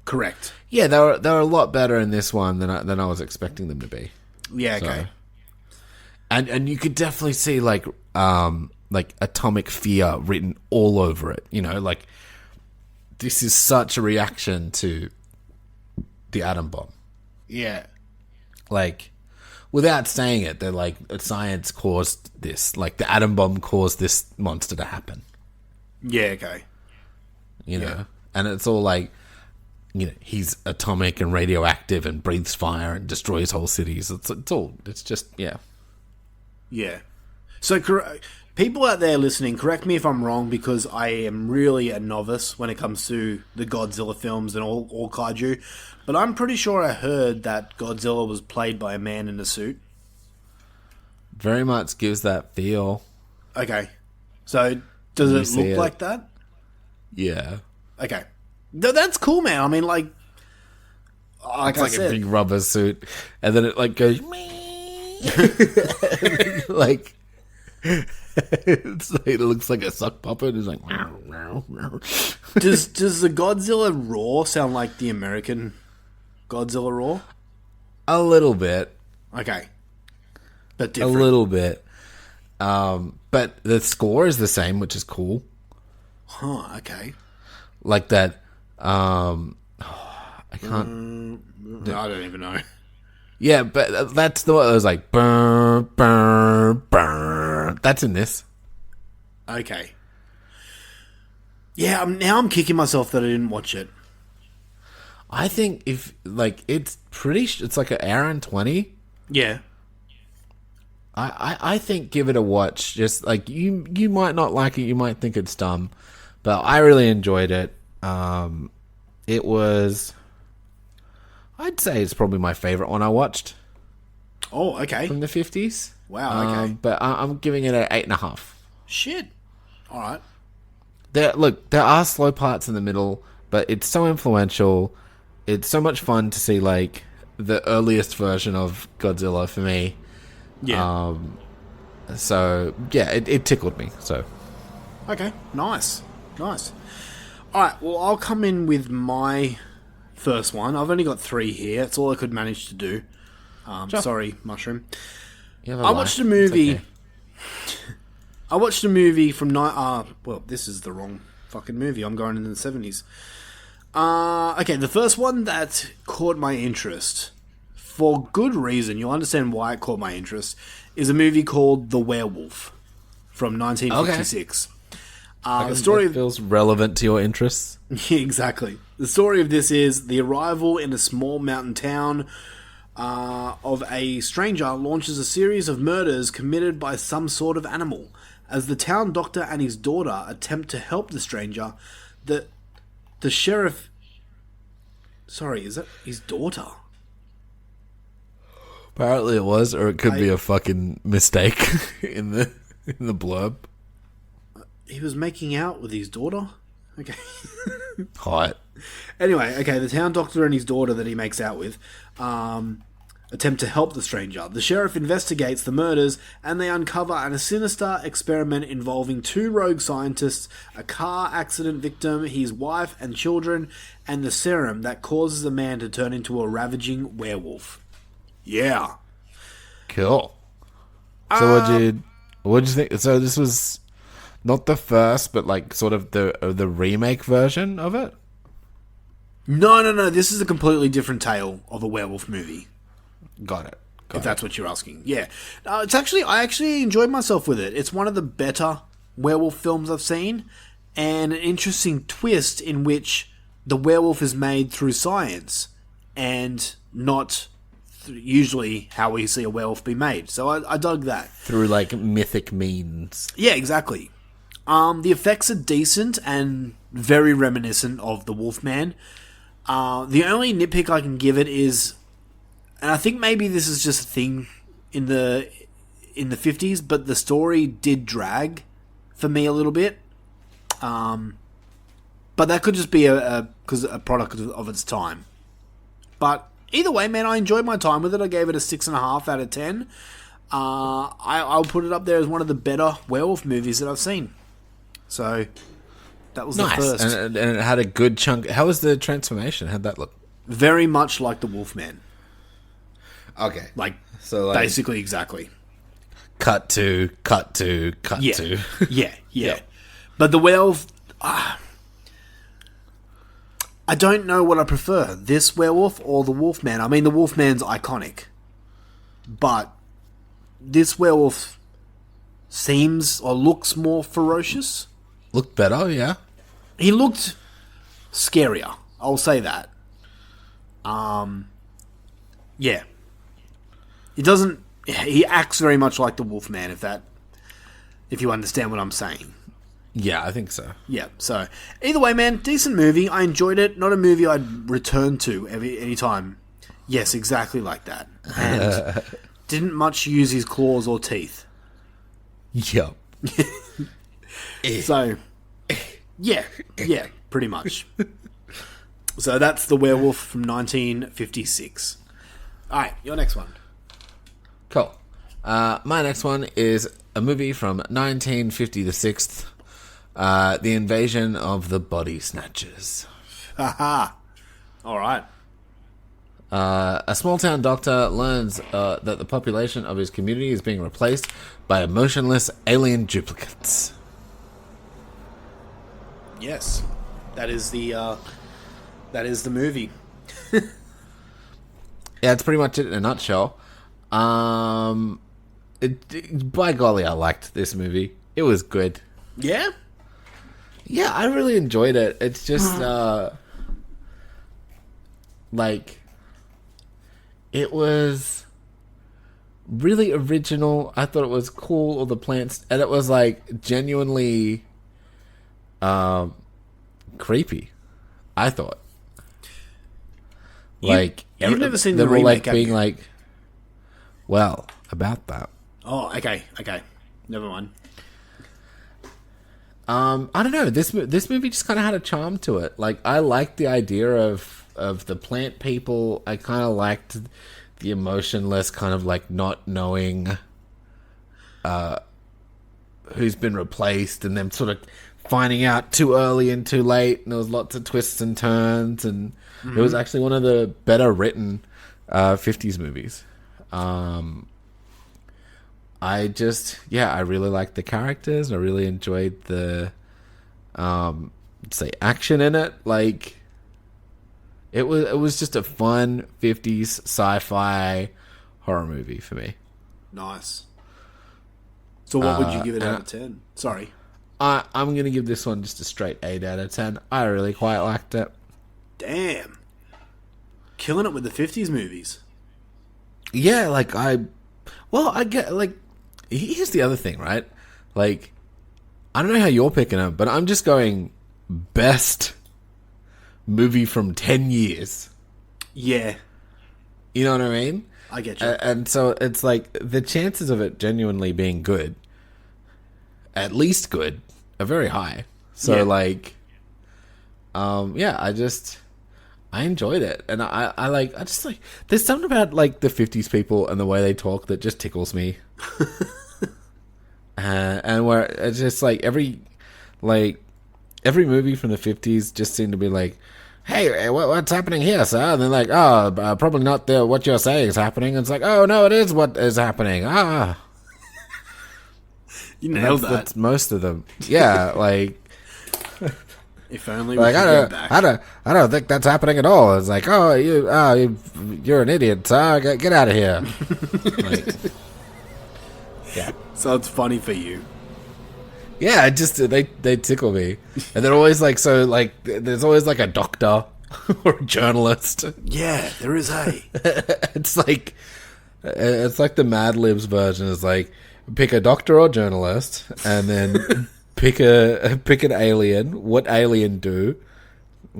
correct. Yeah, they were a lot better in this one than I was expecting them to be. Yeah, okay. So, and you could definitely see like atomic fear written all over it. You know, like, this is such a reaction to the atom bomb. Yeah. Like, without saying it, they're like, science caused this. Like, the atom bomb caused this monster to happen. Yeah, okay. You know? And it's all like, he's atomic and radioactive and breathes fire and destroys whole cities. It's just, yeah. Yeah. So, people out there listening, correct me if I'm wrong, because I am really a novice when it comes to the Godzilla films and all kaiju, but I'm pretty sure I heard that Godzilla was played by a man in a suit. Very much gives that feel. Okay. So, does it look like that? Yeah. Okay. That's cool, man. I mean, like it's like a big rubber suit, and then it like goes like it looks like a suck puppet. It's like Does the Godzilla roar sound like the American Godzilla roar? A little bit. Okay. But different. A little bit. But the score is the same, which is cool. Huh, okay. Like that, I can't... I don't even know. Yeah, but that's the one that was like, burr, burr, burr. That's in this. Okay. Yeah, now I'm kicking myself that I didn't watch it. I think if, like, it's like an hour and 20. Yeah. I think give it a watch. Just like you might not like it, you might think it's dumb, but I really enjoyed it. It was, I'd say it's probably my favorite one I watched. Oh, okay. From the 50s. Wow, okay. But I'm giving it an 8.5. Shit. All right. There are slow parts in the middle, but it's so influential. It's so much fun to see, like, the earliest version of Godzilla for me. Yeah. So, yeah, it tickled me, so. Okay, nice. Nice. Alright, well, I'll come in with my first one. I've only got 3 here. That's all I could manage to do. Sure. Sorry, Mushroom. I watched a movie... Okay. I watched a movie from... well, this is the wrong fucking movie. I'm going into the 70s. Okay, the first one that caught my interest... for good reason, you'll understand why it caught my interest, is a movie called The Werewolf from 1956. Okay. The story feels relevant to your interests. Yeah, exactly. The story of this is the arrival in a small mountain town of a stranger launches a series of murders committed by some sort of animal. As the town doctor and his daughter attempt to help the stranger, the sheriff... Sorry, is that his daughter? Apparently it was, or it could be a fucking mistake in the blurb. He was making out with his daughter? Okay. Hot. Anyway, okay, the town doctor and his daughter that he makes out with attempt to help the stranger. The sheriff investigates the murders, and they uncover a sinister experiment involving 2 rogue scientists, a car accident victim, his wife and children, and the serum that causes a man to turn into a ravaging werewolf. Yeah. Cool. So what'd you think? So this was not the first, but like sort of the remake version of it? No. This is a completely different tale of a werewolf movie. Got it. If that's what you're asking. Yeah. I actually enjoyed myself with it. It's one of the better werewolf films I've seen, and an interesting twist in which the werewolf is made through science and not usually how we see a werewolf be made. So I dug that. Through, like, mythic means. Yeah, exactly. The effects are decent and very reminiscent of the Wolfman. The only nitpick I can give it is, and I think maybe this is just a thing in the 50s, but the story did drag for me a little bit. But that could just be a product of its time. But either way, man, I enjoyed my time with it. I gave it a 6.5 out of 10. I'll put it up there as one of the better werewolf movies that I've seen. So that was nice. The first. And it had a good chunk. How was the transformation? How'd that look? Very much like the Wolfman. Okay. So basically exactly. Cut to. Yeah. But the werewolf... I don't know what I prefer, this werewolf or the Wolfman. I mean, the Wolfman's iconic. But this werewolf seems or looks more ferocious. Looked better, yeah. He looked scarier, I'll say that. Yeah. He doesn't... He acts very much like the Wolfman, if you understand what I'm saying. Yeah, I think so. Yeah, so... Either way, man, decent movie. I enjoyed it. Not a movie I'd return to any time. Yes, exactly like that. And didn't much use his claws or teeth. Yep. So, yeah, pretty much. So that's The Werewolf from 1956. Alright, your next one. Cool. My next one is a movie from 1956, The Invasion of the Body Snatchers. Haha. Alright. A small-town doctor learns that the population of his community is being replaced by emotionless alien duplicates. Yes. That is the movie. Yeah, it's pretty much it in a nutshell. By golly, I liked this movie. It was good. Yeah? Yeah, I really enjoyed it. It's just, it was really original. I thought it was cool, all the plants, and it was, genuinely, creepy, I thought. You've never seen the they were remake, have being you? well, about that. Oh, okay. Never mind. I don't know. This movie just kind of had a charm to it. I liked the idea of the plant people. I kind of liked the emotionless, kind of not knowing who's been replaced, and them sort of finding out too early and too late. And there was lots of twists and turns, and it was actually one of the better written 50s movies. I really liked the characters. I really enjoyed the, action in it. It was just a fun 50s sci-fi horror movie for me. Nice. So what would you give it out of 10? Sorry. I'm going to give this one just a straight 8 out of 10. I really quite liked it. Damn. Killing it with the 50s movies. Yeah, I get, here's the other thing, right? I don't know how you're picking up, but I'm just going best movie from 10 years. Yeah. You know what I mean? I get you. And so it's the chances of it genuinely being good, at least good, are very high. So I enjoyed it, and I just there's something about the 50s people and the way they talk that just tickles me. And where it's just every movie from the 50s just seemed to be hey, what's happening here, sir? And they're probably not what you're saying is happening. And it's oh no, it is what is happening. You nailed that. That's most of them. Yeah, If only we could go back. I don't think that's happening at all. It's you're an idiot, sir. Get out of here. Yeah. So it's funny for you. Yeah, they tickle me, and they're always there's always a doctor or a journalist. Yeah, there is It's it's the Mad Libs version. Is pick a doctor or journalist, and then pick an alien. What alien do?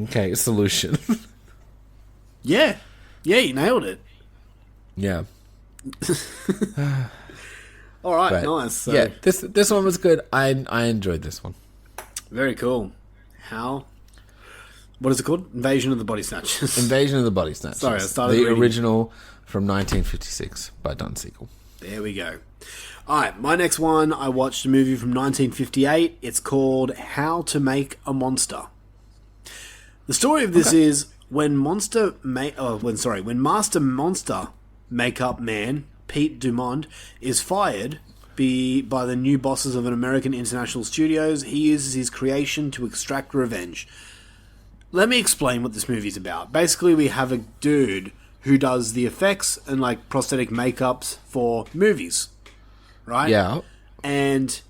Okay, solution. Yeah, you nailed it. Yeah. All right, nice. So, yeah, this one was good. I enjoyed this one. Very cool. What is it called? Invasion of the Body Snatchers. Invasion of the Body Snatchers. Sorry, I started the reading. original from 1956 by Don Siegel. There we go. Alright, my next one, I watched a movie from 1958. It's called How to Make a Monster. The story of this is when Master Monster Makeup Man, Pete Dumond, is fired by the new bosses of an American international studios, he uses his creation to extract revenge. Let me explain what this movie's about. Basically, we have a dude who does the effects and prosthetic makeups for movies. Right? Yeah. And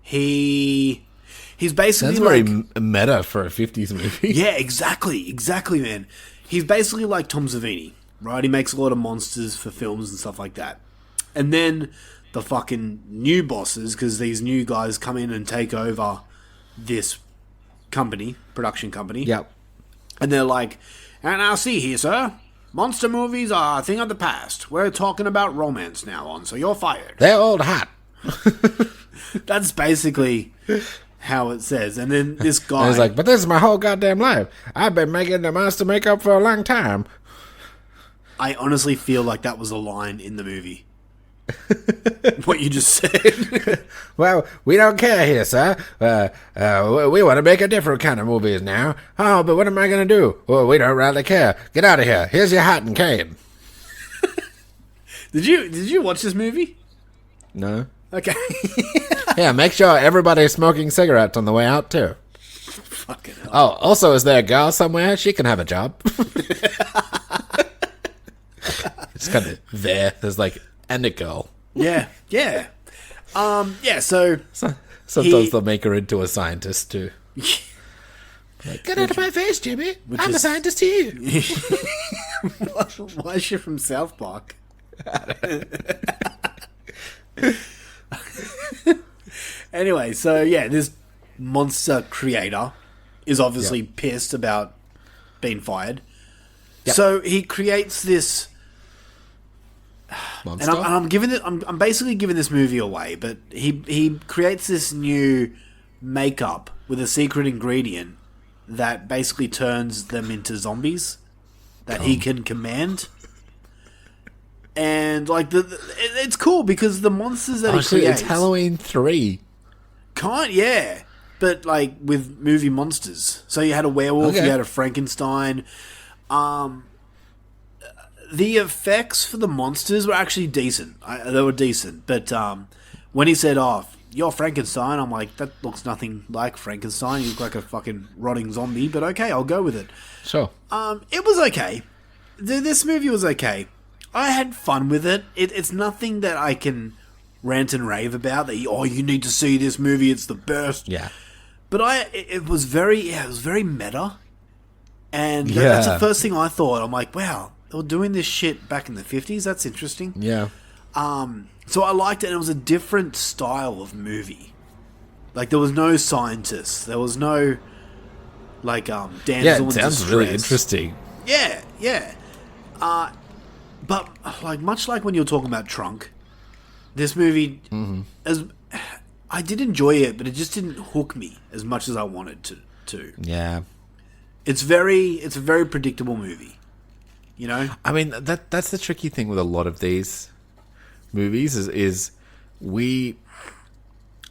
he's basically That's very meta for a 50s movie. Yeah, exactly, man. he's basically like Tom Savini, right? He makes a lot of monsters for films and stuff like that. And then the fucking new bosses, because these new guys come in and take over this production company. Yep. And they're like, and now see here, sir, monster movies are a thing of the past. We're talking about romance now on, so you're fired. They're old hat. That's basically how it says. And then this guy... And he's like, but this is my whole goddamn life. I've been making the monster makeup for a long time. I honestly feel like that was a line in the movie. What you just said. Well, we don't care here, sir. We want to make a different kind of movies now. Oh, but what am I going to do? Well, we don't really care. Get out of here. Here's your hat and cane. Did you watch this movie? No. Okay. Yeah, make sure everybody's smoking cigarettes on the way out, too. Fucking hell. Oh, also, is there a girl somewhere? She can have a job. It's kind of there. There's like, and a girl. Yeah. So sometimes they'll make her into a scientist, too. Like, get out of my face, Jimmy. I'm a scientist too. Why is she from South Park? Anyway, so yeah, this monster creator is obviously pissed about being fired. Yep. So he creates this monster, and I'm giving it. I'm basically giving this movie away, but he creates this new makeup with a secret ingredient that basically turns them into zombies that he can command. And like it's cool because the monsters that he creates, it's Halloween 3. But like with movie monsters. So you had a werewolf, you had a Frankenstein. The effects for the monsters were actually decent. They were decent, but when he said, "Oh, you're Frankenstein," I'm like, that looks nothing like Frankenstein. You look like a fucking rotting zombie. But okay, I'll go with it. Sure. It was okay. This movie was okay. I had fun with it. It's nothing that I can rant and rave about. That you need to see this movie. It's the best. Yeah. But it was very meta, and that's the first thing I thought. I'm like, wow, they were doing this shit back in the 50s. That's interesting. Yeah. So I liked it. And it was a different style of movie. Like there was no scientists. There was no like damsel in distress. Yeah, it sounds really interesting. Yeah. But like much like when you were talking about Trunk, this movie, I did enjoy it, but it just didn't hook me as much as I wanted to. Yeah, it's a very predictable movie. You know, I mean that's the tricky thing with a lot of these movies is we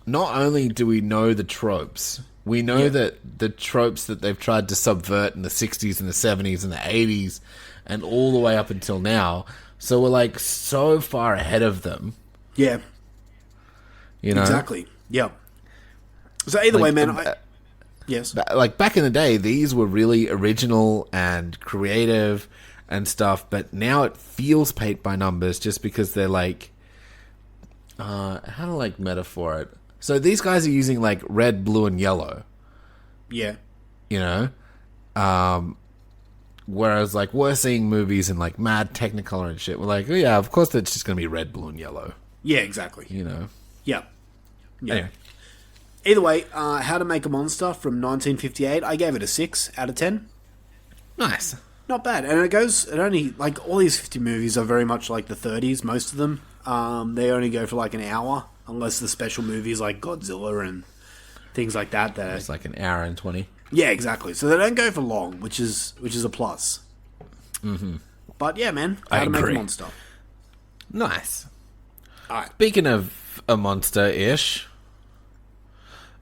not only do we know the tropes, we know that the tropes that they've tried to subvert in the 60s and the 70s and the 80s and all the way up until now. So we're like so far ahead of them. Yeah. You know? Exactly. Yeah. So either way, man, yes. Like back in the day, these were really original and creative and stuff, but now it feels paint by numbers just because they're like, how to like metaphor it? So these guys are using like red, blue, and yellow. Yeah. You know? Whereas, like, we're seeing movies in, like, mad Technicolor and shit. We're like, oh, yeah, of course it's just going to be red, blue, and yellow. Yeah, exactly. You know? Yeah. Anyway. Either way, How to Make a Monster from 1958, I gave it a 6 out of 10. Nice. Not bad. And it only, like, all these 50 movies are very much like the 30s, most of them. They only go for, like, an hour, unless the special movies like Godzilla and things like that. It's like an hour and 20. Yeah, exactly. So they don't go for long, which is a plus. Mm-hmm. But yeah, man, How to Make a Monster. Nice. All right. Speaking of a monster-ish,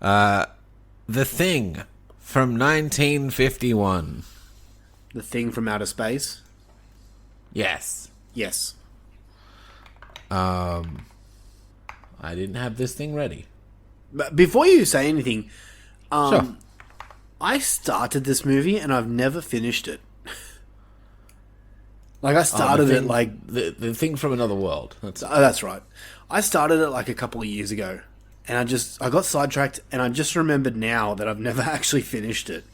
The Thing from 1951. The Thing from Outer Space? Yes. Yes. I didn't have this thing ready. But before you say anything, sure. I started this movie and I've never finished it. Like I started it like the Thing from Another World. That's right. I started it like a couple of years ago, and I got sidetracked, and I just remembered now that I've never actually finished it.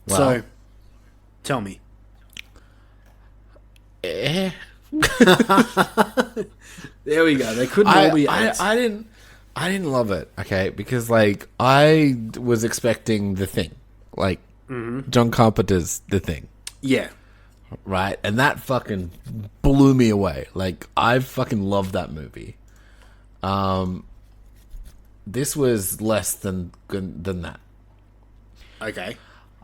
Well, Tell me. Eh. There we go. They couldn't all be eights. I didn't love it, okay? Because, like, I was expecting The Thing. Like, John Carpenter's The Thing. Yeah. Right? And that fucking blew me away. Like, I fucking love that movie. This was less than that. Okay.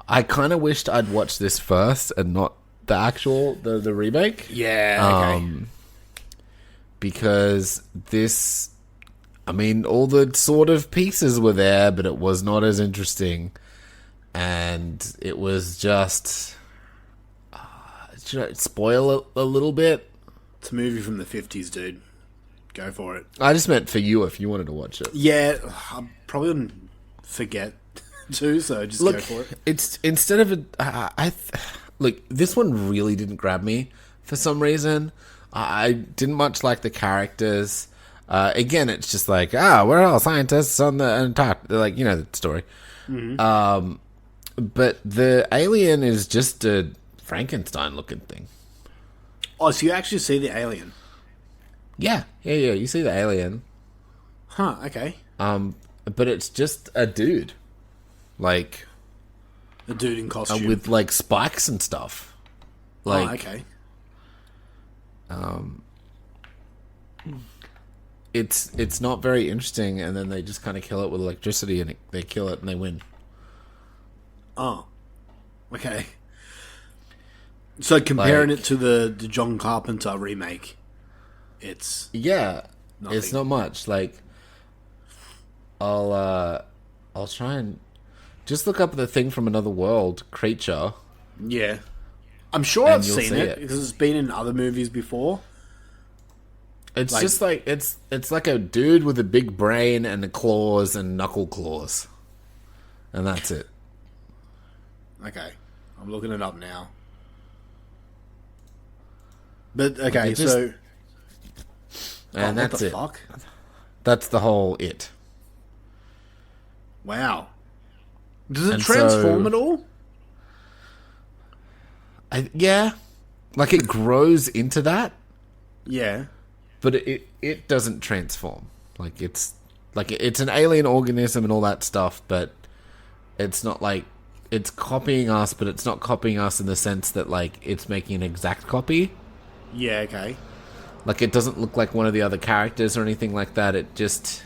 I kind of wished I'd watched this first and not the actual, the remake. Yeah, okay. Because this... I mean, all the sort of pieces were there, but it was not as interesting. And it was just... should I spoil it a little bit? It's a movie from the 50s, dude. Go for it. I just meant for you if you wanted to watch it. Yeah, I probably wouldn't forget to, so just go for it. It's instead of look, this one really didn't grab me for some reason. I didn't much like the characters. Again, it's just like, we're all scientists on the Antarctica, like, you know the story. Mm-hmm. But the alien is just a Frankenstein-looking thing. Oh, so you actually see the alien? Yeah. You see the alien. Huh, okay. But it's just a dude. Like... a dude in costume. With, like, spikes and stuff. Like, okay. It's not very interesting, and then they just kind of kill it with electricity, and they kill it, and they win. Oh. Okay. So comparing it to the John Carpenter remake, it's nothing. It's not much. Like, I'll try and just look up The Thing from Another World creature. Yeah, I'm sure I've seen it because it's been in other movies before. It's like, just like it's like a dude with a big brain and the claws and knuckle claws, and that's it. Okay, I'm looking it up now. But okay, like just, so and that's it. Fuck? That's the whole it. Wow. Does it transform at all? Yeah, like it grows into that. Yeah, but it doesn't transform. Like it's an alien organism and all that stuff, but it's not like it's copying us, but it's not copying us in the sense that like it's making an exact copy. Yeah, okay. Like it doesn't look like one of the other characters or anything like that. It's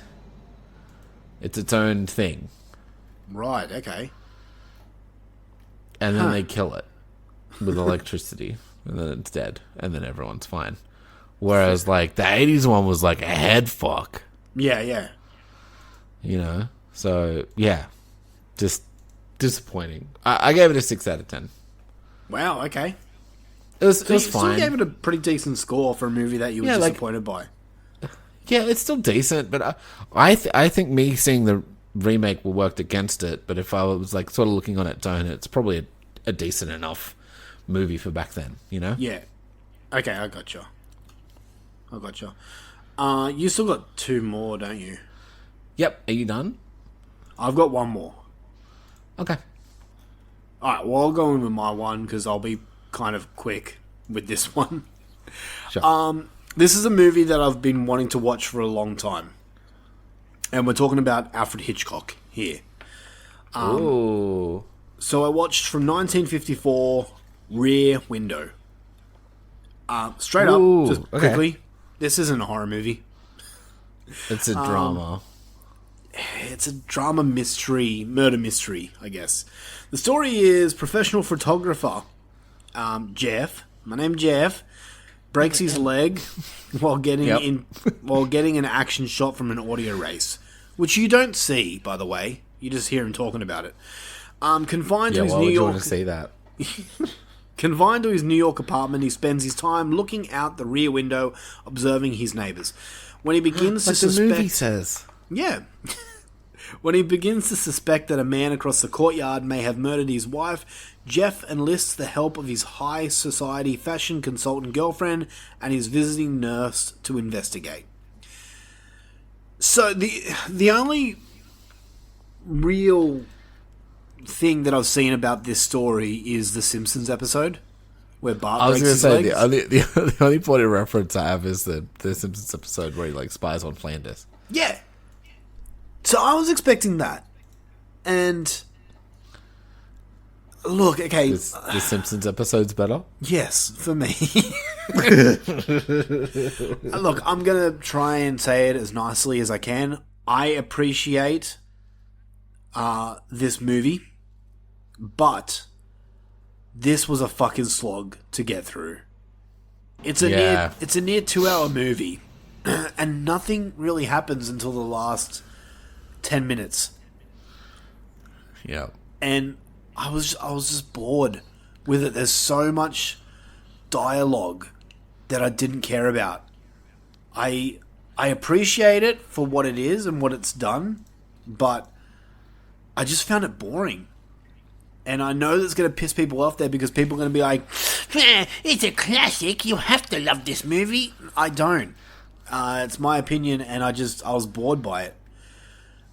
its own thing. Right, okay. And then they kill it with electricity, and then it's dead, and then everyone's fine. Whereas, like, the 80s one was, like, a head fuck. Yeah, yeah. You know? So, yeah. Just disappointing. I gave it a 6 out of 10. Wow, okay. It was fine. You still gave it a pretty decent score for a movie that you were disappointed by. Yeah, it's still decent, but I think me seeing the remake worked against it, but if I was, like, sort of looking on its own, it's probably a decent enough movie for back then, you know? Yeah. Okay, I gotcha. You still got 2 more, don't you? Yep. Are you done? I've got 1 more. Okay. Alright, well, I'll go in with my one, because I'll be kind of quick with this one. Sure. This is a movie that I've been wanting to watch for a long time. And we're talking about Alfred Hitchcock here. Ooh. So I watched from 1954, Rear Window. Straight up, just quickly, this isn't a horror movie. It's a drama. It's a drama mystery, murder mystery, I guess. The story is professional photographer Jeff, my name Jeff, breaks his leg while getting an action shot from an audio race, which you don't see, by the way. You just hear him talking about it. Confined to his New York. Want to see that? Confined to his New York apartment, he spends his time looking out the rear window, observing his neighbors. When he begins to suspect, the movie says, yeah. When he begins to suspect that a man across the courtyard may have murdered his wife, Jeff enlists the help of his high society fashion consultant girlfriend and his visiting nurse to investigate. So the only real thing that I've seen about this story is the Simpsons episode where Bart I was breaks going to his say legs. the only point of reference I have is the Simpsons episode where he like spies on Flanders. Yeah. So I was expecting that. And look, okay. The Simpsons episode's better? Yes, for me. Look, I'm going to try and say it as nicely as I can. I appreciate this movie, but this was a fucking slog to get through. It's a near 2 hour movie, and nothing really happens until the last 10 minutes. Yeah. And I was just bored with it. There's so much dialogue that I didn't care about. I appreciate it for what it is and what it's done, but I just found it boring. And I know that's going to piss people off there because people are going to be like, it's a classic, you have to love this movie. I don't. It's my opinion, and I was bored by it.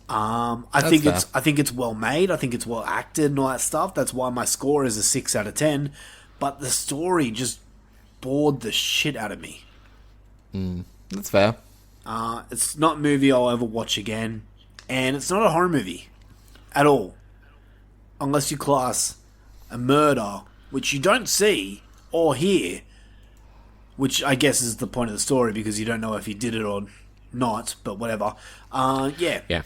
I think it's well made. I think it's well acted and all that stuff. That's why my score is a 6 out of 10. But the story just bored the shit out of me. That's fair. It's not a movie I'll ever watch again, and it's not a horror movie at all, unless you class a murder, which you don't see or hear, which I guess is the point of the story because you don't know if he did it or not. But whatever. Yeah.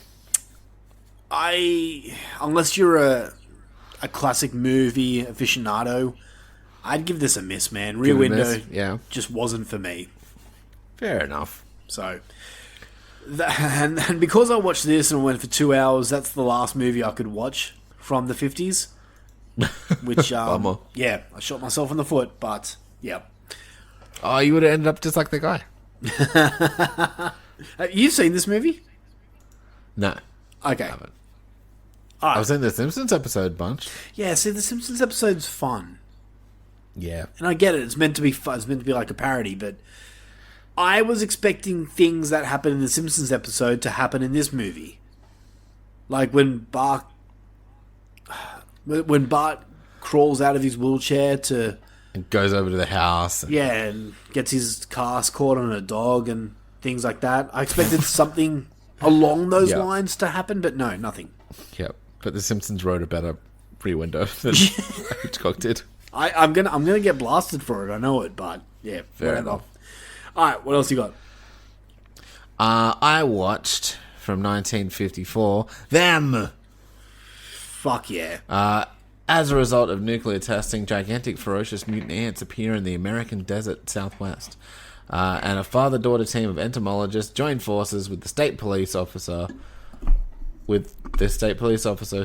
Unless you're a classic movie aficionado, I'd give this a miss, man. Rear Window just wasn't for me. Fair enough. So, and because I watched this and went for 2 hours, that's the last movie I could watch from the 50s. Which, yeah, I shot myself in the foot, but, yeah. Oh, you would have ended up just like the guy. Have you seen this movie? No. Okay. I haven't. All right. I was in the Simpsons episode bunch. Yeah, see, the Simpsons episode's fun. Yeah. And I get it, it's meant to be fun, it's meant to be like a parody, but I was expecting things that happened in the Simpsons episode to happen in this movie. Like when Bart crawls out of his wheelchair to... And goes over to the house. And gets his cast caught on a dog and things like that. I expected something along those lines to happen, but no, nothing. Yep. But the Simpsons wrote a better Rear Window than Hitchcock did. I'm gonna get blasted for it, I know it, but yeah, Fair whatever. enough. Alright, what else you got? I watched from 1954 Them. Fuck yeah. As a result of nuclear testing, gigantic ferocious mutant ants appear in the American desert southwest. And a father-daughter team of entomologists join forces with the state police officer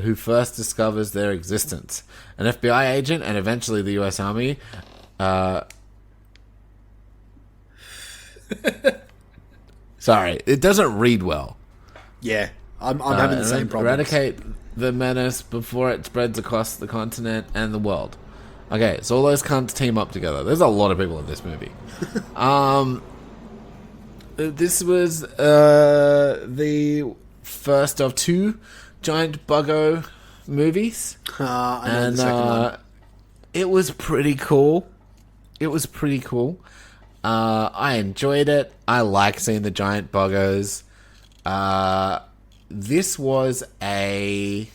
who first discovers their existence. An FBI agent and eventually the US Army sorry, it doesn't read well. Yeah, I'm having the same problem. Eradicate the menace before it spreads across the continent and the world. Okay, so all those cunts team up together. There's a lot of people in this movie. This was the first of 2 giant buggo movies. I know the second one. It was pretty cool. I enjoyed it. I like seeing the giant buggos. This was a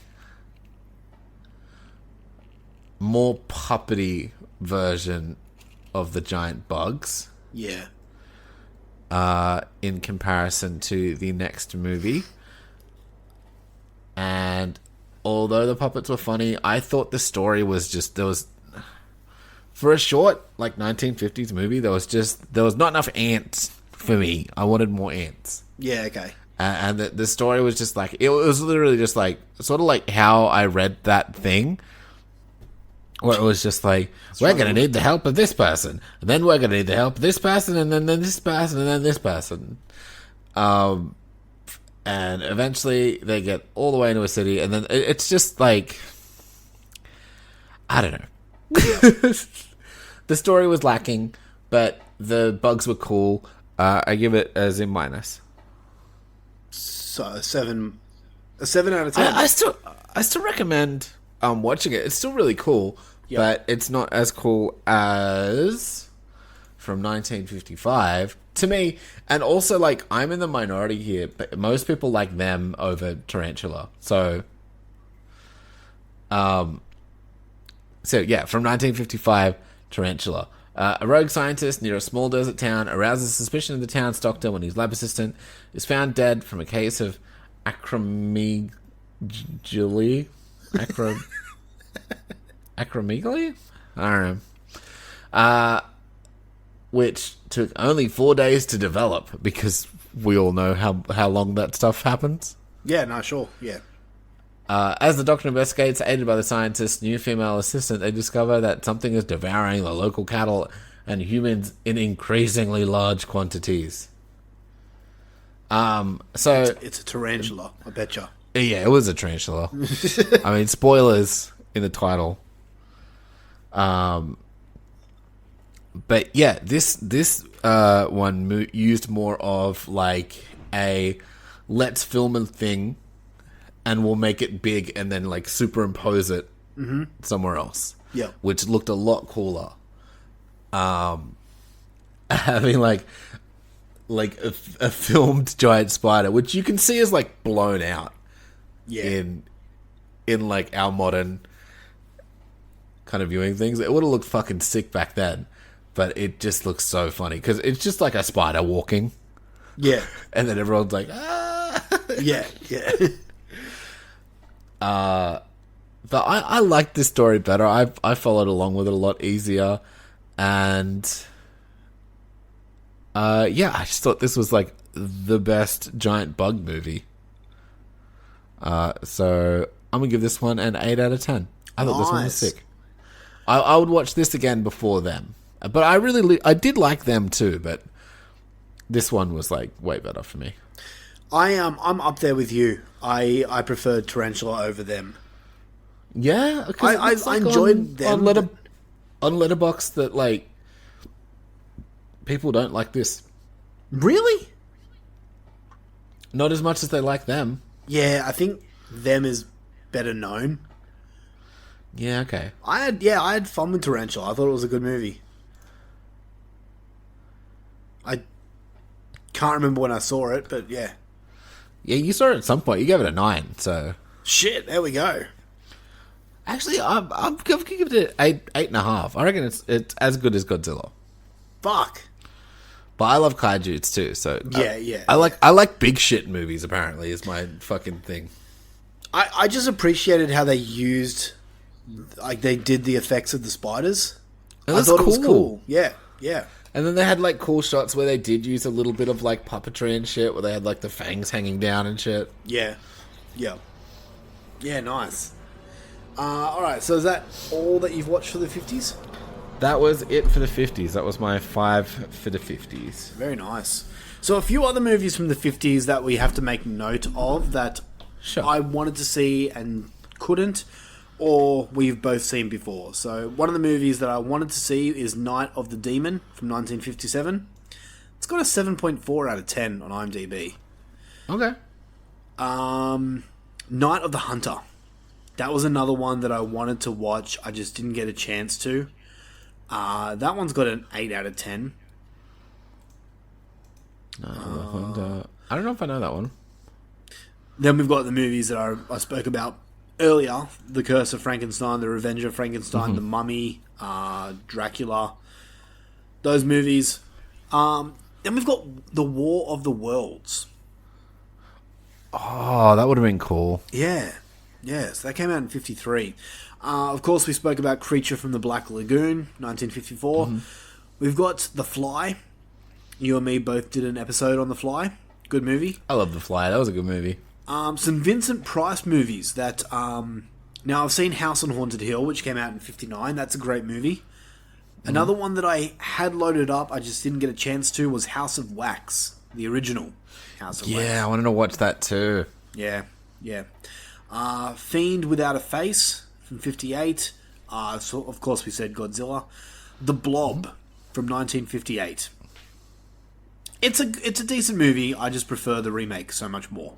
more puppety version of the giant bugs. Yeah. In comparison to the next movie. And although the puppets were funny, I thought the story was just... For a short, 1950s movie, there was not enough ants for me. I wanted more ants. Yeah, okay. And the story was just it was literally just sort of like how I read that thing, where it was just we're going to need the help of this person, and then we're going to need the help of this person, and then this person, and then this person. And eventually they get all the way into a city, and then it's just I don't know. The story was lacking, but the bugs were cool. I give it a Z-. So a 7 out of 10. I still recommend watching it. It's still really cool, but it's not as cool as from 1955 to me. And also, like, I'm in the minority here, but most people like them over Tarantula. So yeah, from 1955, Tarantula. A rogue scientist near a small desert town arouses suspicion of the town's doctor when his lab assistant is found dead from a case of acromegaly? Acromegaly? I don't know. Which took only 4 days to develop, because we all know how long that stuff happens. Yeah, no, sure, yeah. As the doctor investigates, aided by the scientist's new female assistant, they discover that something is devouring the local cattle and humans in increasingly large quantities. So it's a tarantula, I betcha. Yeah, it was a tarantula. I mean, spoilers in the title. But yeah, this one used more of like a let's film a thing and we'll make it big and then like superimpose it somewhere else. Yeah, which looked a lot cooler. Having like a filmed giant spider, which you can see is like blown out. Yeah, in like our modern kind of viewing things, it would have looked fucking sick back then. But it just looks so funny because it's just like a spider walking. Yeah, and then everyone's like, ah. Yeah. But I liked this story better. I followed along with it a lot easier, and yeah, I just thought this was like the best giant bug movie. So I'm gonna give this one an 8 out of 10. I thought this one was sick. I would watch this again before them, but I did like them too. But this one was like way better for me. I'm up there with you. I preferred Tarantula over them. Yeah, I enjoyed them on Letterboxd that like people don't like this. Really? Not as much as they like them. Yeah, I think them is better known. Yeah, okay. I had fun with Tarantula. I thought it was a good movie. I can't remember when I saw it, but yeah. Yeah, you saw it at some point. You gave it a 9, so... Shit, there we go. Actually, I'm going to give it an 8.5. I reckon it's as good as Godzilla. Fuck. But I love kaijus too, so... Yeah. I like big shit movies, apparently, is my fucking thing. I just appreciated how they used... Like, they did the effects of the spiders. I thought it was cool. Yeah. And then they had, like, cool shots where they did use a little bit of, like, puppetry and shit, where they had, like, the fangs hanging down and shit. Yeah, nice. Alright, so is that all that you've watched for the 50s? That was it for the 50s. That was my 5 for the 50s. Very nice. So a few other movies from the 50s that we have to make note of that I wanted to see and couldn't, or we've both seen before. So one of the movies that I wanted to see is Night of the Demon from 1957. It's got a 7.4 out of 10 on IMDb. Okay. Night of the Hunter. That was another one that I wanted to watch. I just didn't get a chance to. That one's got an 8 out of 10. I don't know if I know that one. Then we've got the movies that I spoke about earlier. The Curse of Frankenstein, The Revenge of Frankenstein, The Mummy, Dracula. Those movies. Then we've got The War of the Worlds. Oh, that would have been cool. Yeah. Yes, that came out in 53. Of course, we spoke about Creature from the Black Lagoon, 1954. We've got The Fly. You and me both did an episode on The Fly. Good movie. I love The Fly. That was a good movie. Some Vincent Price movies that... now, I've seen House on Haunted Hill, which came out in 59. That's a great movie. Another one that I had loaded up, I just didn't get a chance to, was House of Wax. The original House of Wax. Yeah, I wanted to watch that too. Yeah. Fiend Without a Face from 58. So of course, we said Godzilla. The Blob from 1958. It's a decent movie. I just prefer the remake so much more.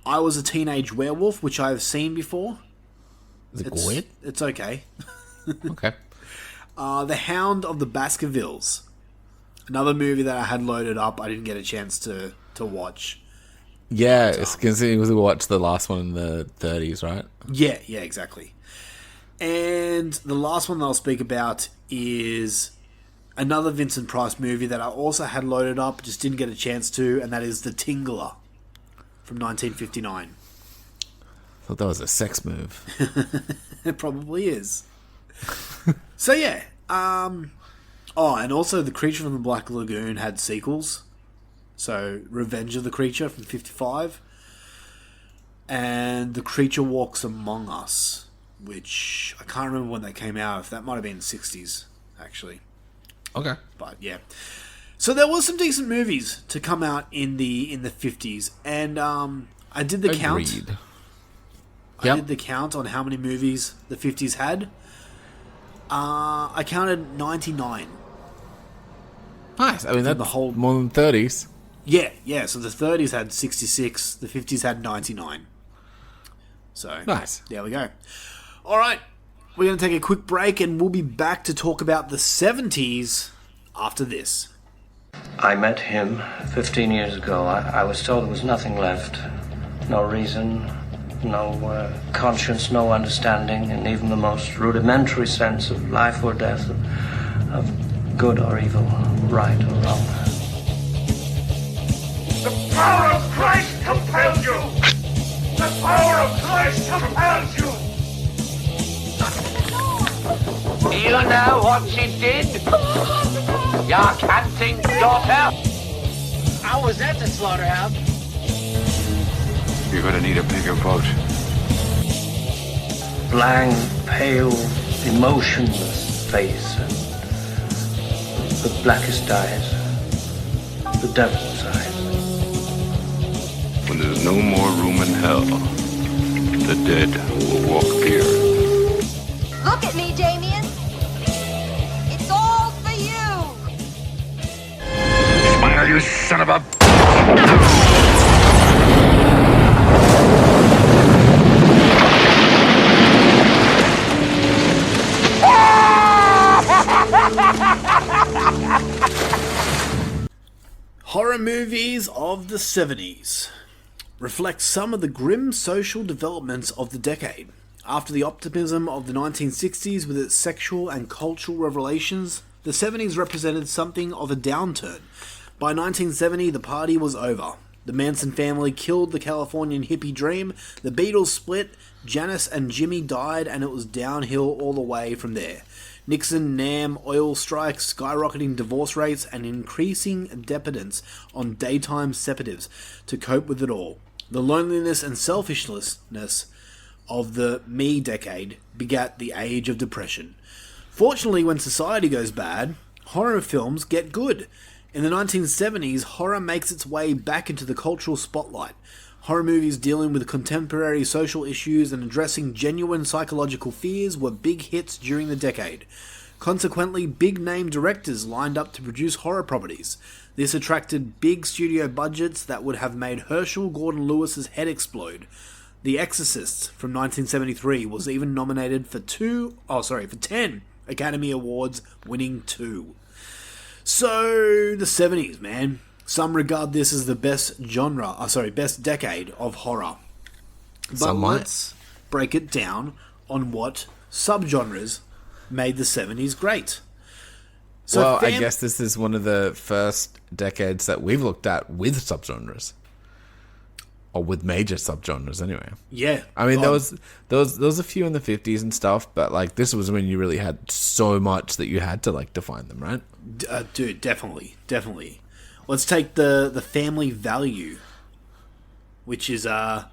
I Was a Teenage Werewolf, which I have seen before. Is it good? It's okay. Okay. The Hound of the Baskervilles. Another movie that I had loaded up. I didn't get a chance to watch. Yeah, it's because we watched the last one in the 30s, right? Yeah, exactly. And the last one that I'll speak about is another Vincent Price movie that I also had loaded up, just didn't get a chance to, and that is The Tingler from 1959. I thought that was a sex move. It probably is. So yeah. And also The Creature from the Black Lagoon had sequels. So Revenge of the Creature from 55. And The Creature Walks Among Us, which I can't remember when they came out. That might have been the 60s, actually. Okay. But yeah. So there was some decent movies to come out in the 50s. And I did the count. Agreed. I did the count on how many movies the 50s had. I counted 99. Nice. I mean, that's the whole more than 30s. Yeah. So the 30s had 66. The 50s had 99. So nice. There we go. All right. We're going to take a quick break and we'll be back to talk about the 70s after this. I met him 15 years ago. I was told there was nothing left. No reason, no conscience, no understanding, and even the most rudimentary sense of life or death, of good or evil, right or wrong. The power of Christ compels you! The power of Christ compels you! You know what she did? Your canting daughter? I was at the slaughterhouse. You're gonna need a bigger boat. Blank, pale, emotionless face, and the blackest eyes, the devil's eyes. When there's no more room in hell, the dead will walk the earth. Look at me, Damien. It's all for you. Smile, you son of a... Horror movies of the 70s reflect some of the grim social developments of the decade. After the optimism of the 1960s with its sexual and cultural revelations, the 70s represented something of a downturn. By 1970, the party was over. The Manson family killed the Californian hippie dream, the Beatles split, Janis and Jimmy died, and it was downhill all the way from there. Nixon, Nam, oil strikes, skyrocketing divorce rates, and increasing dependence on daytime sedatives to cope with it all. The loneliness and selfishness of the me decade begat the age of depression. Fortunately, when society goes bad, horror films get good. In the 1970s, horror makes its way back into the cultural spotlight. Horror movies dealing with contemporary social issues and addressing genuine psychological fears were big hits during the decade. Consequently, big-name directors lined up to produce horror properties. This attracted big studio budgets that would have made Herschel Gordon Lewis's head explode. The Exorcist from 1973 was even nominated for 10 Academy Awards, winning 2. So, the 70s, man. Some regard this as the best decade of horror. But let's break it down on what subgenres made the 70s great. So I guess this is one of the first decades that we've looked at with subgenres. Or with major subgenres, anyway. Yeah. I mean, there was a few in the 50s and stuff, but like this was when you really had so much that you had to like define them, right? Dude, definitely. Let's take the family value, which is the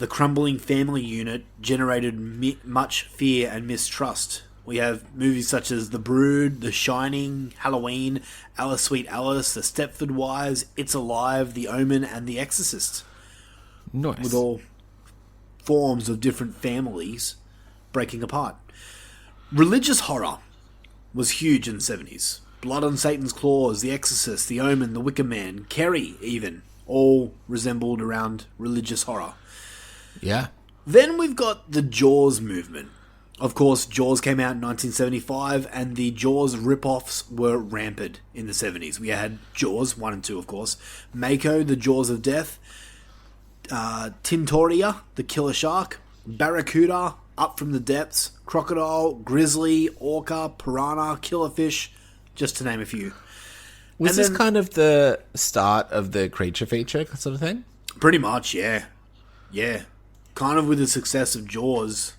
crumbling family unit generated much fear and mistrust. We have movies such as The Brood, The Shining, Halloween, Alice Sweet Alice, The Stepford Wives, It's Alive, The Omen, and The Exorcist. Nice. With all forms of different families breaking apart. Religious horror was huge in the 70s. Blood on Satan's Claws, The Exorcist, The Omen, The Wicker Man, Carrie even, all resembled around religious horror. Yeah. Then we've got the Jaws movement. Of course, Jaws came out in 1975, and the Jaws rip-offs were rampant in the 70s. We had Jaws 1 and 2, of course. Mako, the Jaws of Death. Tintoria, the killer shark. Barracuda, Up from the Depths. Crocodile, Grizzly, Orca, Piranha, Killerfish, just to name a few. Was this kind of the start of the creature feature sort of thing? Pretty much, yeah. Yeah. Kind of with the success of Jaws.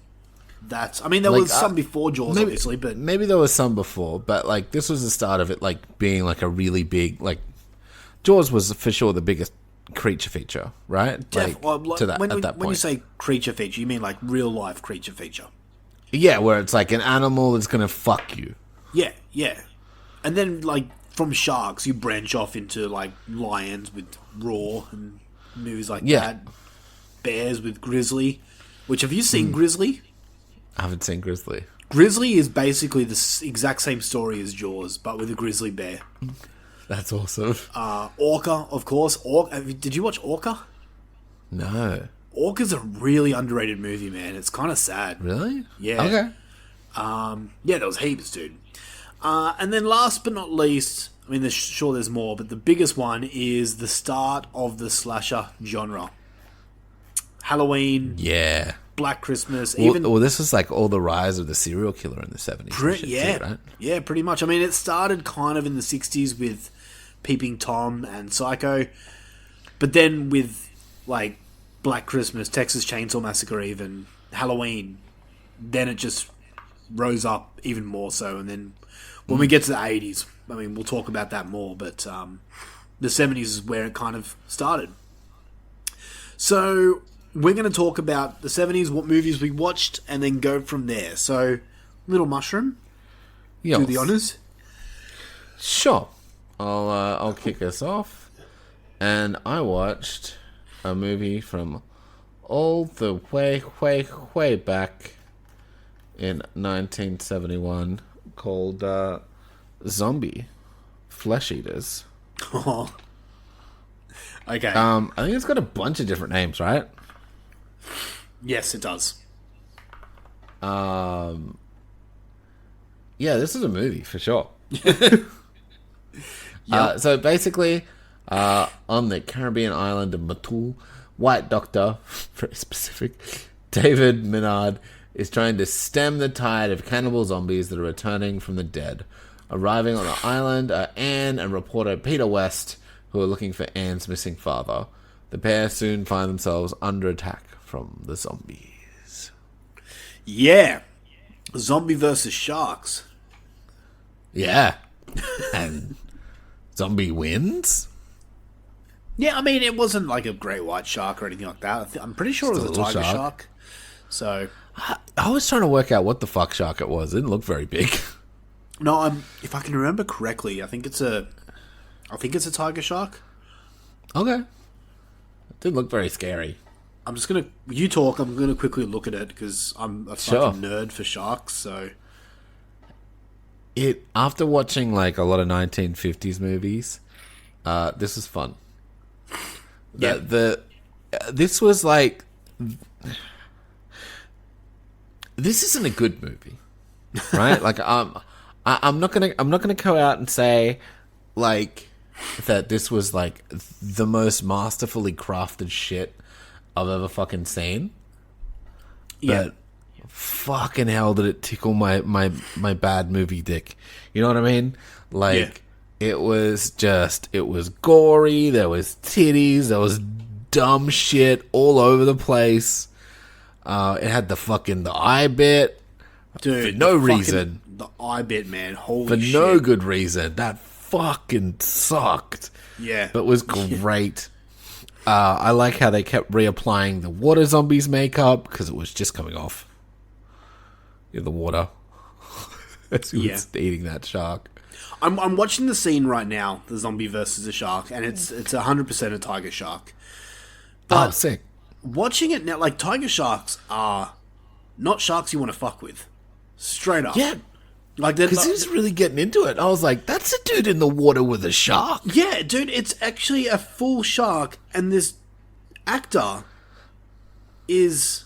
There was some before Jaws, obviously, but... Maybe there was some before, but, like, this was the start of it, like, being, like, a really big, like... Jaws was, for sure, the biggest creature feature, right? When Point. you say creature feature, you mean, like, real-life creature feature? Yeah, where it's, like, an animal that's gonna fuck you. Yeah, yeah. And then, like, from sharks, you branch off into, like, lions with Raw and movies like that. Bears with Grizzly. Which, have you seen Grizzly? I haven't seen Grizzly. Grizzly is basically the exact same story as Jaws, but with a grizzly bear. That's awesome. Orca, of course. Did you watch Orca? No. Orca's a really underrated movie, man. It's kind of sad. Really? Yeah. Okay. Yeah, there was heaps, dude. And then last but not least, I mean, there's more, but the biggest one is the start of the slasher genre. Halloween. Yeah. Black Christmas. Well, this was like all the rise of the serial killer in the 70s. Yeah. Too, right? Yeah, pretty much. I mean, it started kind of in the 60s with Peeping Tom and Psycho. But then with, like, Black Christmas, Texas Chainsaw Massacre even, Halloween, then it just rose up even more so. And then when we get to the 80s, I mean, we'll talk about that more, but the 70s is where it kind of started. So we're going to talk about the 70s, what movies we watched, and then go from there. So, Little Mushroom, do the honours. Sure. I'll kick us off. And I watched a movie from all the way back in 1971 called Zombie Flesh Eaters. Oh. Okay. I think it's got a bunch of different names, right? Yes, it does. Yeah, this is a movie for sure. So basically, on the Caribbean island of Matul, white doctor, very specific, David Minard, is trying to stem the tide of cannibal zombies that are returning from the dead. Arriving on the island are Anne and reporter Peter West, who are looking for Anne's missing father. The pair soon find themselves under attack from the zombies. Yeah. Zombie versus sharks. Yeah. And zombie wins? Yeah, I mean, it wasn't like a great white shark or anything like that. I'm pretty sure it was a tiger shark. So I was trying to work out what the fuck shark it was. It didn't look very big. No, if I can remember correctly, I think it's a tiger shark. Okay. It didn't look very scary. I'm just gonna... You talk, I'm gonna quickly look at it, because I'm a fucking nerd for sharks, so... After watching, like, a lot of 1950s movies, this was fun. Yeah. This was, like... This isn't a good movie. Right? Like, I'm not gonna go out and say, like... that this was like the most masterfully crafted shit I've ever fucking seen. Yeah. But fucking hell did it tickle my bad movie dick. You know what I mean? Like, it was gory, there was titties, there was dumb shit all over the place. It had the eye bit. Dude, for no reason. The eye bit, man. Holy for shit. no good reason. That fucking sucked. Yeah. But was great. I like how they kept reapplying the water zombies makeup because it was just coming off. The water. As he was eating that shark. I'm watching the scene right now, the zombie versus the shark, and it's 100% a tiger shark. But sick. Watching it now, like, tiger sharks are not sharks you want to fuck with. Straight up. Yeah. Like, because he was really getting into it. I was like, that's a dude in the water with a shark. Yeah, dude, it's actually a full shark, and this actor is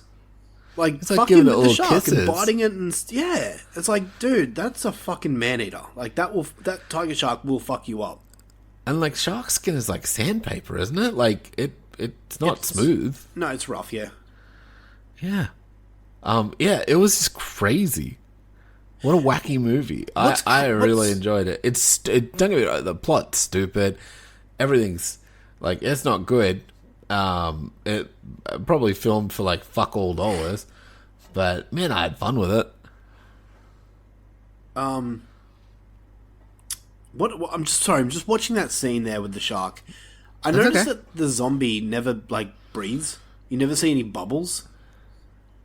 like fucking with the shark and biting it, and yeah, it's like, dude, that's a fucking man-eater. Like, that tiger shark will fuck you up. And like, shark skin is like sandpaper, isn't it? Like, it's not smooth. No, it's rough. Yeah. Yeah. Yeah, it was just crazy. What a wacky movie. I really enjoyed it. Don't get me wrong, the plot's stupid. Everything's like, it's not good. It probably filmed for like fuck all dollars, but man, I had fun with it. What I'm just watching that scene there with the shark. I noticed that the zombie never like breathes. You never see any bubbles,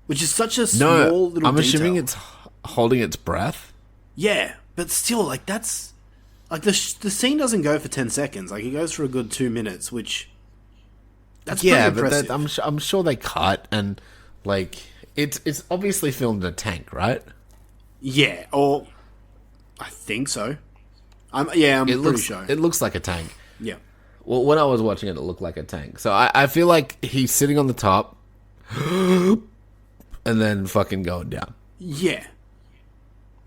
which is such a small little I'm detail. assuming it's holding its breath. Yeah, but still, like, that's like the scene doesn't go for 10 seconds. Like, it goes for a good 2 minutes, which that's pretty impressive. But I'm sure they cut, and like it's obviously filmed in a tank, right? Yeah, or I think so. I'm pretty sure it looks like a tank. Yeah. Well, when I was watching it, it looked like a tank. So I feel like he's sitting on the top, and then fucking going down. Yeah.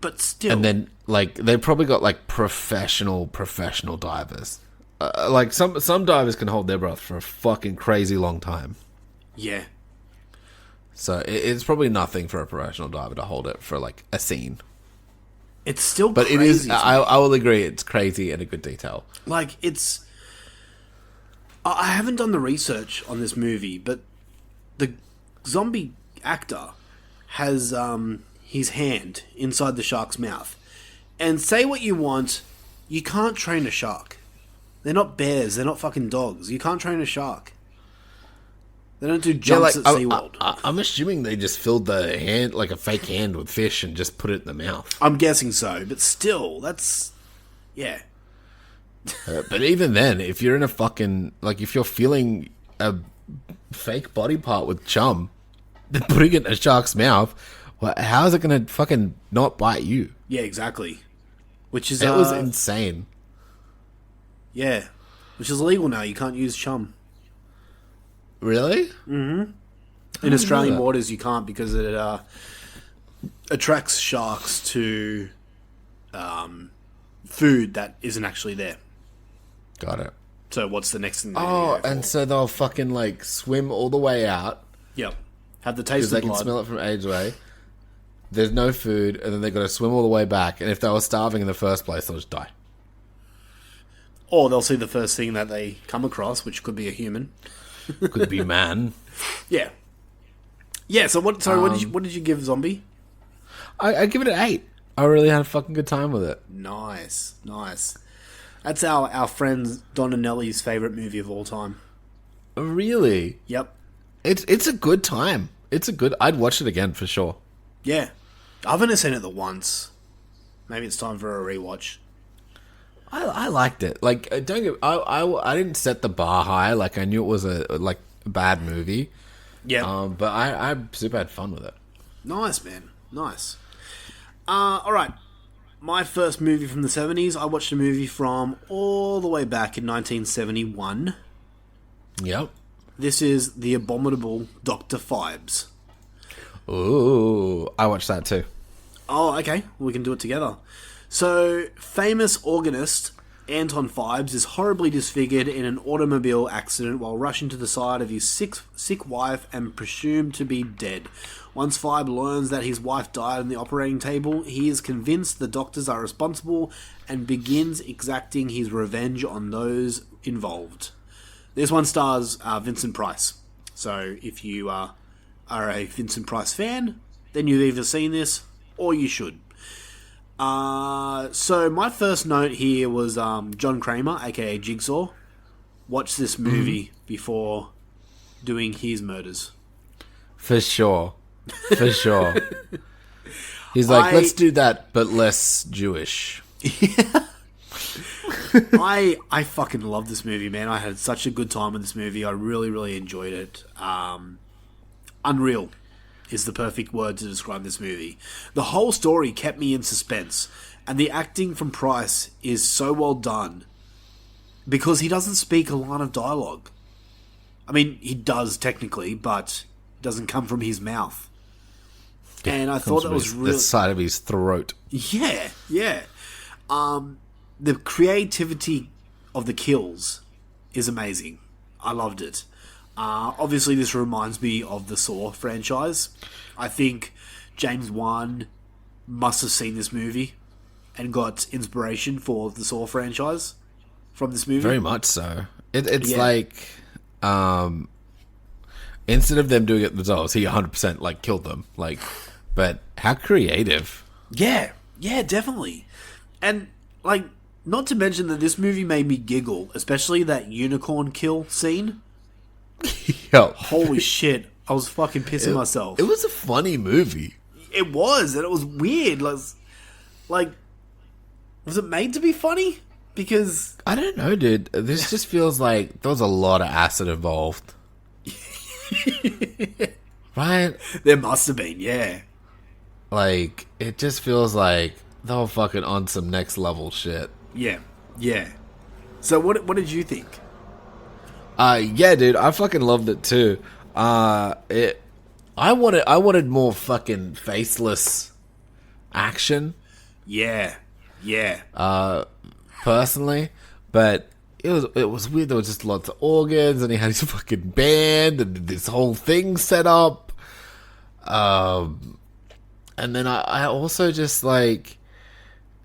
But still. And then, like, they probably got, like, professional divers. Like, some divers can hold their breath for a fucking crazy long time. Yeah. So it's probably nothing for a professional diver to hold it for, like, a scene. It's still but crazy. But it is, I will agree, it's crazy and a good detail. Like, it's... I haven't done the research on this movie, but the zombie actor has his hand inside the shark's mouth. And say what you want, you can't train a shark. They're not bears, they're not fucking dogs. You can't train a shark. They don't do jumps at SeaWorld. I'm assuming they just filled the hand, like a fake hand, with fish and just put it in the mouth. I'm guessing so, but still, that's... Yeah. But even then, if you're in a fucking... Like, if you're feeling a fake body part with chum, then putting it in a shark's mouth, well, how is it going to fucking not bite you? Yeah, exactly. Which is... It was insane. Yeah. Which is illegal now. You can't use chum. Really? Mm-hmm. In Australian waters, you can't because it attracts sharks to food that isn't actually there. Got it. So what's the next thing they do? And so they'll fucking, like, swim all the way out. Yep. Have the taste of blood. Because they blood. can smell it from age away. There's no food, and then they've got to swim all the way back. And if they were starving in the first place, they'll just die. Or they'll see the first thing that they come across, which could be a human. Could be man. Yeah. Yeah, so what did you give Zombie? I give it an 8. I really had a fucking good time with it. Nice. That's our friend Don and Nellie's favourite movie of all time. Really? Yep. It's a good time. I'd watch it again for sure. Yeah. I've only seen it the once. Maybe it's time for a rewatch. I liked it. Like, I didn't set the bar high. Like, I knew it was a bad movie. Yeah. But I super had fun with it. Nice, man. Nice. All right. My first movie from the 70s, I watched a movie from all the way back in 1971. Yep. This is The Abominable Dr. Phibes. Ooh, I watched that too. Oh, okay. We can do it together. So, famous organist Anton Phibes is horribly disfigured in an automobile accident while rushing to the side of his sick wife and presumed to be dead. Once Phibes learns that his wife died on the operating table, he is convinced the doctors are responsible and begins exacting his revenge on those involved. This one stars Vincent Price. So, if you are a Vincent Price fan, then you've either seen this or you should. So my first note here was John Kramer, aka Jigsaw, watched this movie before doing his murders. For sure. He's like, let's do that, but less Jewish. Yeah. I fucking love this movie, man. I had such a good time with this movie. I really, really enjoyed it. Unreal. is the perfect word to describe this movie. The whole story kept me in suspense, and the acting from Price is so well done because he doesn't speak a line of dialogue. I mean, he does technically, but it doesn't come from his mouth. And I thought that was really... the side of his throat. Yeah. The creativity of the kills is amazing. I loved it. Obviously, this reminds me of the Saw franchise. I think James Wan must have seen this movie and got inspiration for the Saw franchise from this movie. Very much so. It's like... instead of them doing it themselves, he 100% like killed them. Like, but how creative. Yeah, definitely. And like, not to mention that this movie made me giggle, especially that unicorn kill scene. Yo. Holy shit, I was fucking pissing myself. It was a funny movie. It was, and it was weird. Like, was it made to be funny? Because I don't know, dude. This just feels like there was a lot of acid involved. Right? There must have been, yeah. Like, it just feels like they were fucking on some next level shit. Yeah. So what did you think? Yeah, dude, I fucking loved it too. I wanted more fucking faceless action. Yeah. Personally, but it was weird. There was just lots of organs, and he had his fucking band and this whole thing set up. And then I also just like,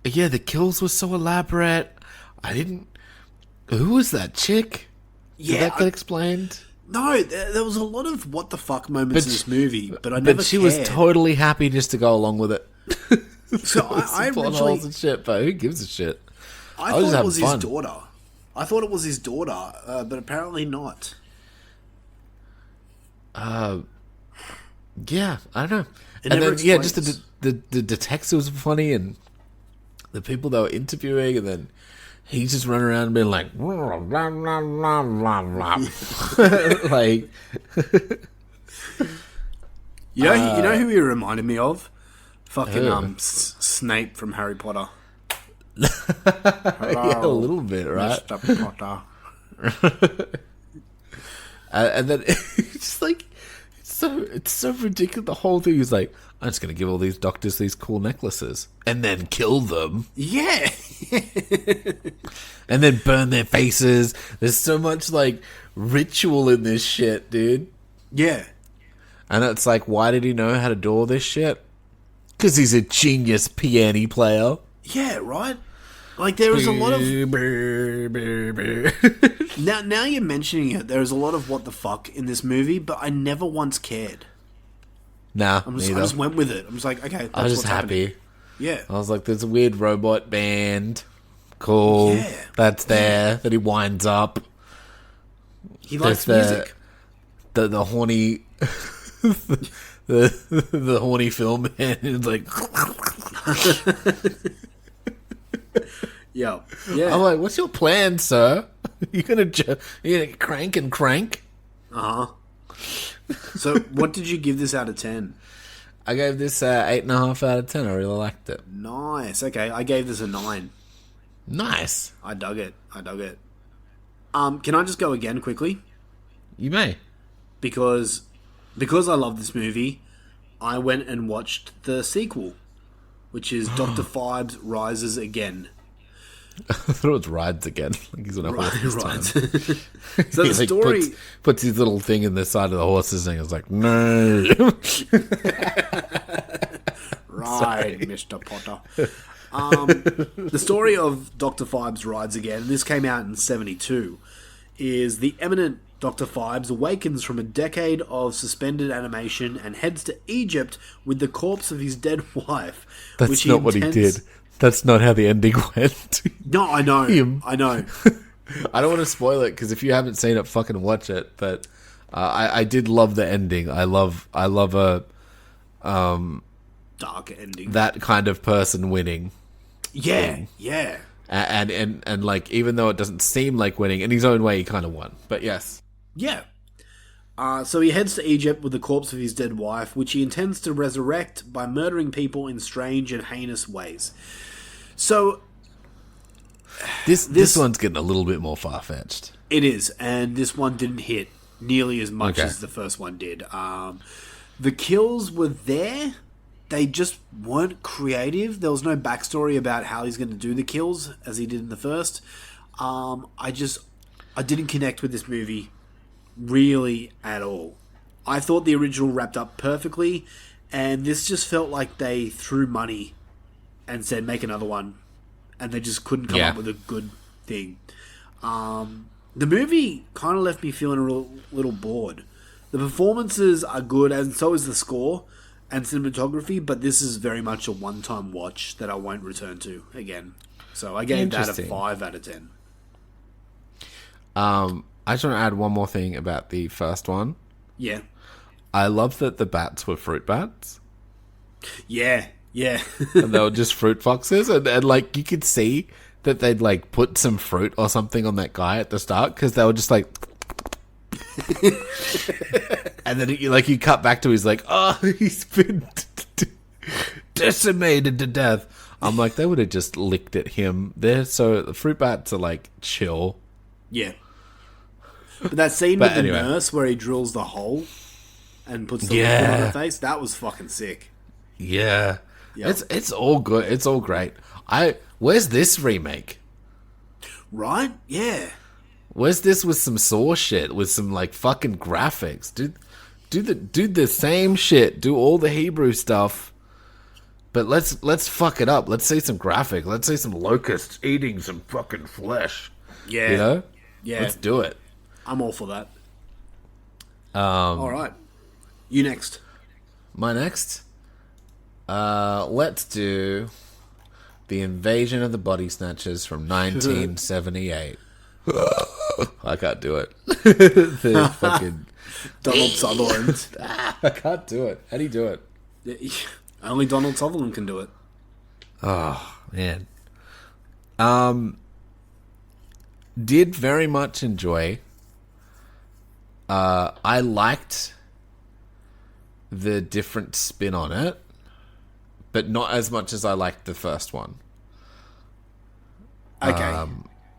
yeah, the kills were so elaborate. Who was that chick? Did that get explained? No, there was a lot of what the fuck moments in this movie, but I never But she cared. was totally happy just to go along with it. So I originally... and shit, but who gives a shit? I thought it was his daughter. I thought it was his daughter, but apparently not. Yeah, I don't know. It And never then, yeah, explains. just the detectives were funny, and the people they were interviewing, and then he's just running around and being like, blah, blah, blah, blah, blah. Like, you know who he reminded me of? Fucking Snape from Harry Potter. Yeah, a little bit, right? Mr. Potter. And then it's just like it's so ridiculous. The whole thing is like, I'm just gonna give all these doctors these cool necklaces and then kill them. Yeah. And then burn their faces. There's so much like ritual in this shit, dude. Yeah. And it's like, why did he know how to do all this shit? Because he's a genius piano player. Yeah, right? Like, there is a lot of... now you're mentioning it, there is a lot of what the fuck in this movie, but I never once cared. Nah, I just went with it. I'm just like, okay, that's I was just what's happy. happening. Yeah. I was like, there's a weird robot band. Cool. Yeah. That's there. That he winds up. He likes There's music. The horny... the horny film man is like... Yeah. I'm like, what's your plan, sir? You're gonna crank and crank? Uh-huh. So, what did you give this out of 10? I gave this 8.5 out of 10. I really liked it. Nice. Okay, I gave this a 9. Nice. I dug it. Can I just go again quickly? You may. Because I love this movie, I went and watched the sequel, which is Dr. Phibes Rises Again. I thought it was Rides Again. Like he's on a horse this time. So the story... puts his little thing in the side of the horse's thing. It's like, no. Right, Mr. Potter. The story of Dr. Phibes Rides Again, this came out in 1972, is the eminent Dr. Phibes awakens from a decade of suspended animation and heads to Egypt with the corpse of his dead wife. That's not what he did. That's not how the ending went. No, I know. I know. I don't want to spoil it, because if you haven't seen it, fucking watch it. But I did love the ending. I love a dark ending. That kind of person winning. Yeah, yeah. And like, even though it doesn't seem like winning, in his own way, he kind of won. But yes. Yeah. So he heads to Egypt with the corpse of his dead wife, which he intends to resurrect by murdering people in strange and heinous ways. So this one's getting a little bit more far-fetched. It is, and this one didn't hit nearly as much as the first one did. The kills were there. They just weren't creative. There was no backstory about how he's going to do the kills as he did in the first. I didn't connect with this movie really at all. I thought the original wrapped up perfectly, and this just felt like they threw money and said, make another one. And they just couldn't come up with a good thing. The movie kind of left me feeling a little bored. The performances are good, and so is the score and cinematography, but this is very much a one-time watch that I won't return to again. So I gave that a 5 out of 10. I just want to add one more thing about the first one. Yeah. I love that the bats were fruit bats. Yeah. And they were just fruit foxes, and like you could see that they'd like put some fruit or something on that guy at the start, because they were just like and then you cut back to he's like, oh, he's been decimated to death. I'm like, they would have just licked at him there. So the fruit bats are like chill. Yeah. But that scene with the nurse where he drills the hole and puts the liquid on her face, that was fucking sick. Yeah. Yep. It's all good. It's all great. Where's this remake? Right? Yeah. Where's this with some Saw shit, with some like fucking graphics? Do the same shit. Do all the Hebrew stuff. But let's fuck it up. Let's see some graphic. Let's see some locusts eating some fucking flesh. Yeah. You know? Yeah. Let's do it. I'm all for that. All right. You next. My next? Let's do The Invasion of the Body Snatchers from 1978. I can't do it. The fucking Donald Sutherland. I can't do it. How do you do it? Only Donald Sutherland can do it. Oh, man. Did very much enjoy. I liked the different spin on it, but not as much as I liked the first one. Okay.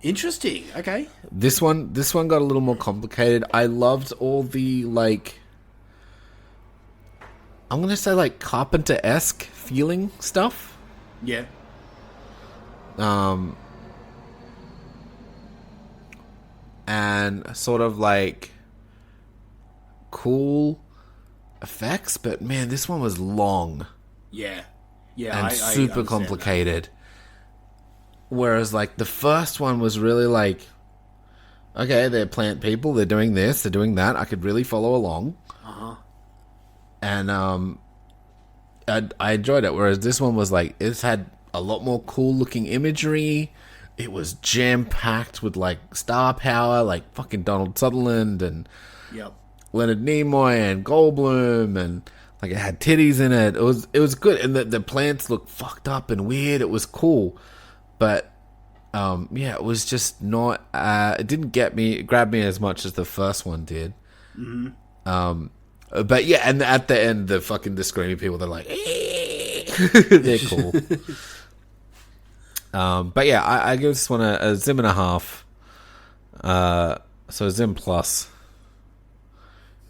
Interesting. Okay. This one got a little more complicated. I loved all the like, I'm gonna say like Carpenter-esque feeling stuff. Yeah. And sort of like cool effects, but man, this one was long. Yeah. And super complicated. Whereas like the first one was really like, okay, they're plant people, they're doing this, they're doing that. I could really follow along. And I enjoyed it. Whereas this one was like, it's had a lot more cool looking imagery. It was jam packed with like star power, like fucking Donald Sutherland and Leonard Nimoy and Goldblum, and like it had titties in it. It was good, and the plants looked fucked up and weird. It was cool, but it was just not. It didn't grab me as much as the first one did. But yeah, and at the end, the screaming people, they're like, they're cool. But yeah, I give this one a Zim and a half. So a Zim plus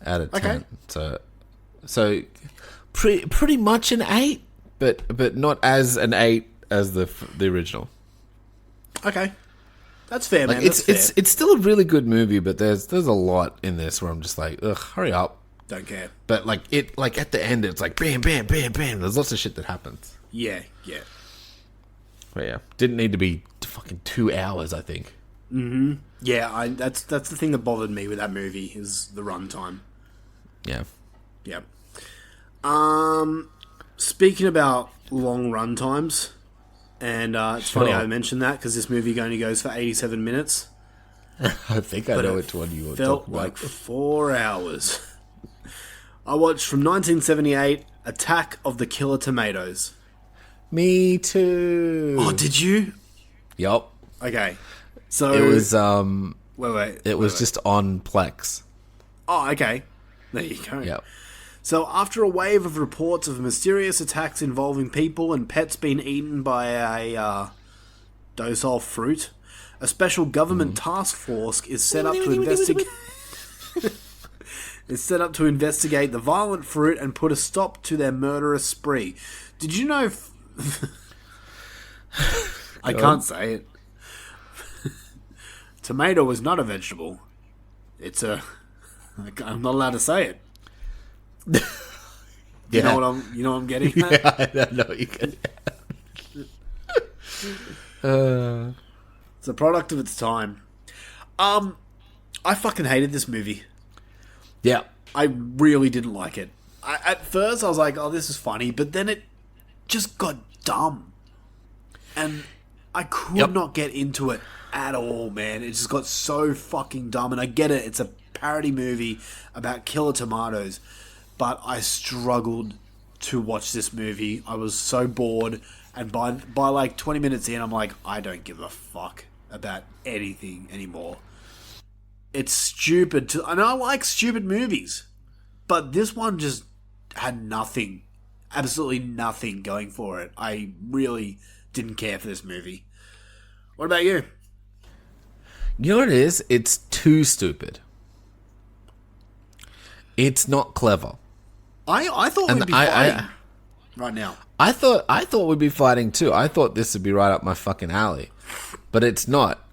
out of 10. Okay. So pretty much an 8, but not as an 8 as the original. Okay. That's fair, like, man. It's still a really good movie, but there's a lot in this where I'm just like, ugh, hurry up. Don't care. But like at the end, it's like bam, bam, bam, bam. There's lots of shit that happens. Yeah. But yeah, didn't need to be fucking 2 hours, I think. Yeah, that's the thing that bothered me with that movie is the runtime. Yeah. Speaking about long run times, and it's funny I mentioned that because this movie only goes for 87 minutes. I think I know which one you were felt talking about. like 4 hours. I watched from 1978, Attack of the Killer Tomatoes. Me too. Oh, did you? Yup. Okay. So it was wait. It was just on Plex. Oh, okay. There you go. Yep. So, after a wave of reports of mysterious attacks involving people and pets being eaten by a docile fruit, a special government task force is set up to investigate. Is set up to investigate the violent fruit and put a stop to their murderous spree. Did you know? I can't say it. Tomato is not a vegetable. It's a. I'm not allowed to say it. You know what I'm getting at? Yeah, I don't know what you get. It's a product of its time. I fucking hated this movie. Yeah. I really didn't like it. At first, I was like, oh, this is funny, but then it just got dumb. And I could not get into it at all, man. It just got so fucking dumb. And I get it, it's a parody movie about killer tomatoes, but I struggled to watch this movie. I was so bored, and by like 20 minutes in, I'm like, I don't give a fuck about anything anymore. It's stupid, and I like stupid movies, but this one just had nothing, absolutely nothing going for it. I really didn't care for this movie. What about you? You know what it is? It's too stupid. It's not clever. I thought we'd be fighting right now. I thought we'd be fighting too. I thought this would be right up my fucking alley, but it's not.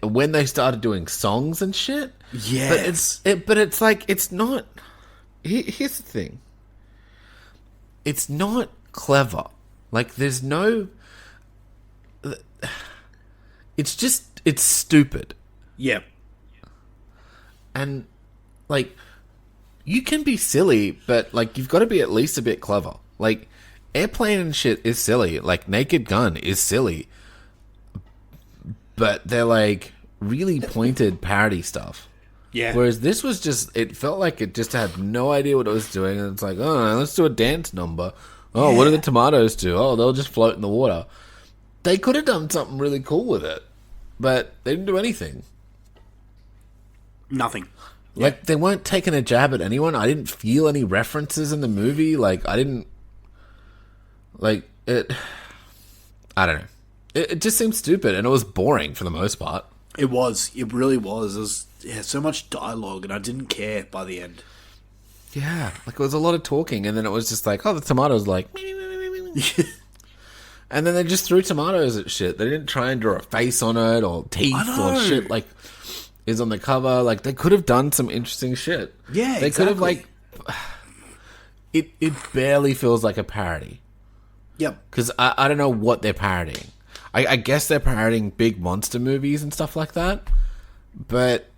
When they started doing songs and shit, yes, but it's like it's not. Here's the thing. It's not clever. Like there's no. It's stupid. Yeah, and like. You can be silly, but, like, you've got to be at least a bit clever. Like, Airplane and shit is silly. Like, Naked Gun is silly. But they're, like, really pointed parody stuff. Yeah. Whereas this was just... It felt like it just had no idea what it was doing. And it's like, oh, let's do a dance number. Oh, what do the tomatoes do? Oh, they'll just float in the water. They could have done something really cool with it. But they didn't do anything. Nothing. Like, they weren't taking a jab at anyone. I didn't feel any references in the movie. Like, I didn't... Like, it... I don't know. It just seemed stupid, and it was boring for the most part. It was. It really was. It was so much dialogue, and I didn't care by the end. Yeah. Like, it was a lot of talking, and then it was just like, oh, the tomatoes like... And then they just threw tomatoes at shit. They didn't try and draw a face on it, or teeth, or shit, like... is on the cover. Like, they could have done some interesting shit. Yeah, they could have, like... It barely feels like a parody. Yep. Because I don't know what they're parodying. I guess they're parodying big monster movies and stuff like that. But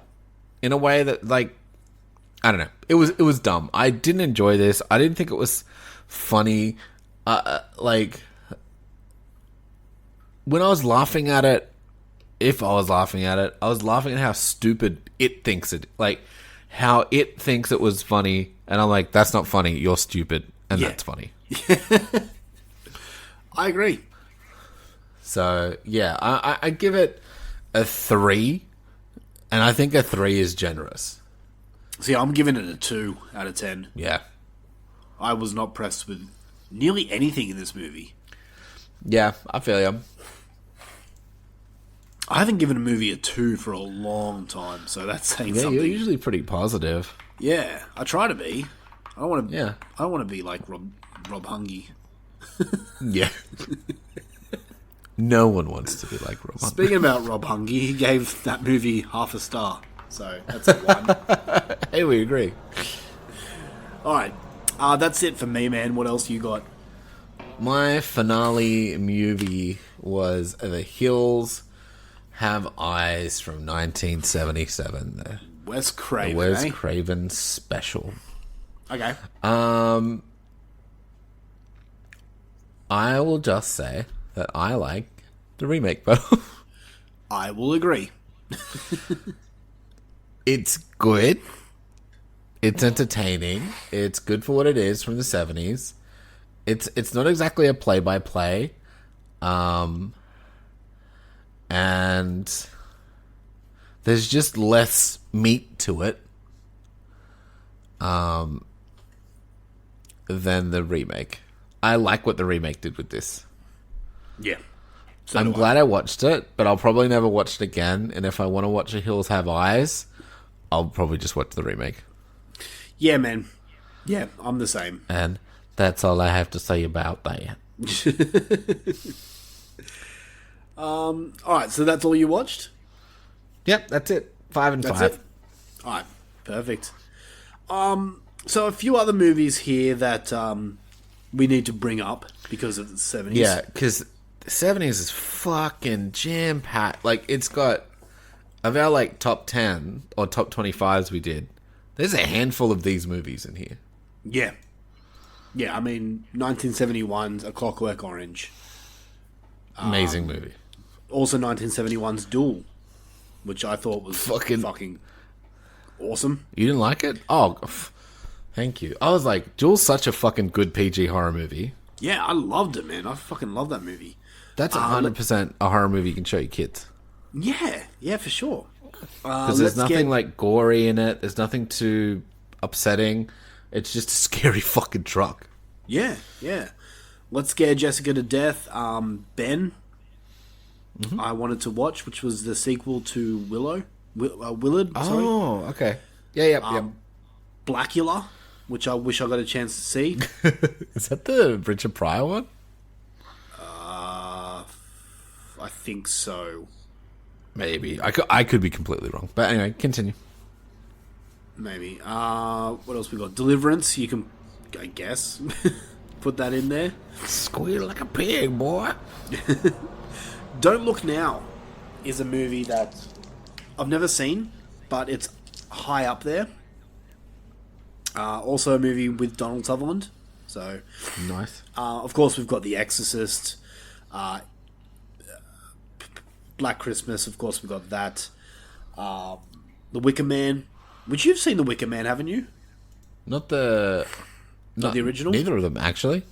in a way that, like... I don't know. It was dumb. I didn't enjoy this. I didn't think it was funny. Like... When I was laughing at it, if I was laughing at it, I was laughing at how stupid it thinks it. Like, how it thinks it was funny, and I'm like, that's not funny, you're stupid, and that's funny. I agree. So, yeah, I give it a 3, and I think a 3 is generous. See, I'm giving it a 2 out of 10. Yeah. I was not impressed with nearly anything in this movie. Yeah, I feel you. I haven't given a movie a 2 for a long time, so that's saying something. You're usually pretty positive. Yeah, I try to be. I don't want to. Yeah, I don't want to be like Rob Hungy. Yeah. No one wants to be like Rob Hungy. Speaking about Rob Hungy, he gave that movie half a star, so that's a 1. Hey, we agree. All right, that's it for me, man. What else you got? My finale movie was The Hills Have Eyes from 1977. The Wes Craven. The Wes Craven special. Okay. I will just say that I like the remake better. I will agree. It's good. It's entertaining. It's good for what it is from the 70s. It's not exactly a play-by-play. And there's just less meat to it. than the remake. I like what the remake did with this. Yeah. I'm glad I watched it, but I'll probably never watch it again. And if I want to watch A Hills Have Eyes, I'll probably just watch the remake. Yeah, man. Yeah, I'm the same. And that's all I have to say about that. Alright, so that's all you watched? Yep, that's it. 5 and 5. Alright, perfect. So a few other movies here that we need to bring up because of the 70s. Yeah, because the 70s is fucking jam-packed. Like, it's got, of our, like, top 10 or top 25s we did, there's a handful of these movies in here. Yeah. Yeah, I mean, 1971's A Clockwork Orange. Amazing movie. Also 1971's Duel, which I thought was fucking awesome. You didn't like it? Oh, thank you. I was like, Duel's such a fucking good PG horror movie. Yeah, I loved it, man. I fucking love that movie. That's 100% a horror movie you can show your kids. Yeah, for sure. Because there's nothing like gory in it. There's nothing too upsetting. It's just a scary fucking truck. Yeah. Let's Scare Jessica to Death. Ben, I wanted to watch, which was the sequel to Willard. Sorry. Oh, okay. Yeah. Blackula, which I wish I got a chance to see. Is that the Richard Pryor one? I think so. Maybe. I could be completely wrong. But anyway, continue. Maybe. What else we got? Deliverance. You can, I guess, put that in there. Squeal like a pig, boy. Don't Look Now is a movie that I've never seen, but it's high up there. Also a movie with Donald Sutherland. So nice. Of course, we've got The Exorcist, Black Christmas. Of course, we've got that. The Wicker Man, which you've seen The Wicker Man, haven't you? Not the original. Neither of them, actually.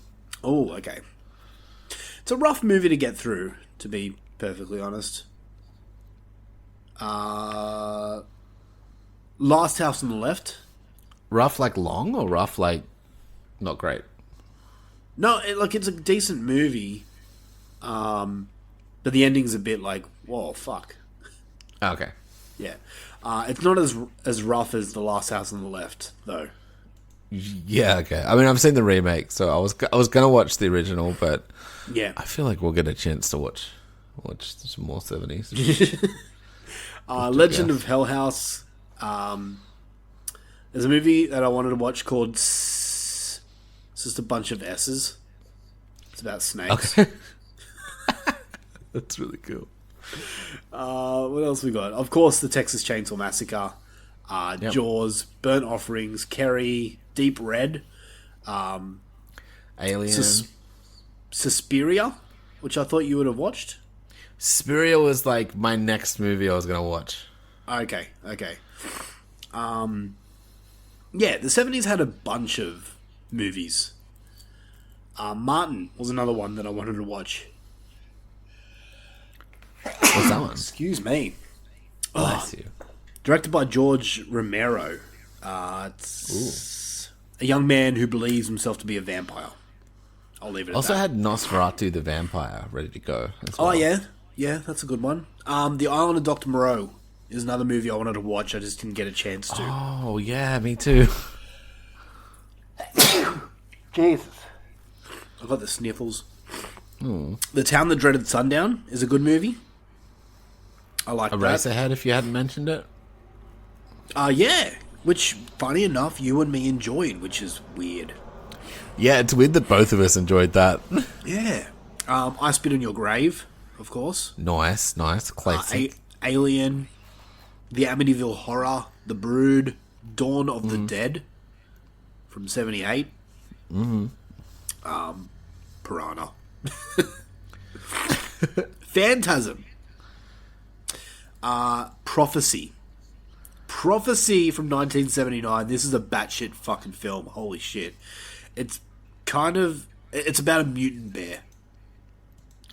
Oh, okay. It's a rough movie to get through, to be perfectly honest. Last House on the Left. Rough like long or rough like not great? No, it's a decent movie. But the ending's a bit like, whoa, fuck. Okay. Yeah. It's not as rough as The Last House on the Left, though. Yeah, okay. I mean, I've seen the remake, so I was gonna watch the original, but yeah, I feel like we'll get a chance to watch some more 70s. Legend of Hell House. There's a movie that I wanted to watch called it's just a bunch of S's. It's about snakes. Okay. That's really cool. What else we got? Of course, the Texas Chainsaw Massacre, Jaws, Burnt Offerings, Carrie, Deep Red, Alien, Suspiria, which I thought you would have watched. Suspiria was like my next movie I was going to watch. Okay. Yeah, the 70s had a bunch of movies. Martin was another one that I wanted to watch. What's that one? Excuse me. Bless you. Directed by George Romero. It's a young man who believes himself to be a vampire. I'll leave it at also that. had Nosferatu the Vampire ready to go as well. Oh, yeah. Yeah, that's a good one. The Island of Dr. Moreau is another movie I wanted to watch. I just didn't get a chance to. Oh, yeah, me too. Jesus. I got the sniffles. The Town That Dreaded Sundown is a good movie. I like that. Eraserhead, if you hadn't mentioned it. Yeah. Which, funny enough, you and me enjoyed, which is weird. Yeah, it's weird that both of us enjoyed that. Yeah. I Spit on Your Grave, of course. Nice. Classic. Alien, The Amityville Horror, The Brood, Dawn of the Dead from 78. Piranha. Phantasm. Prophecy. Prophecy from 1979. This is a batshit fucking film. Holy shit. It's about a mutant bear.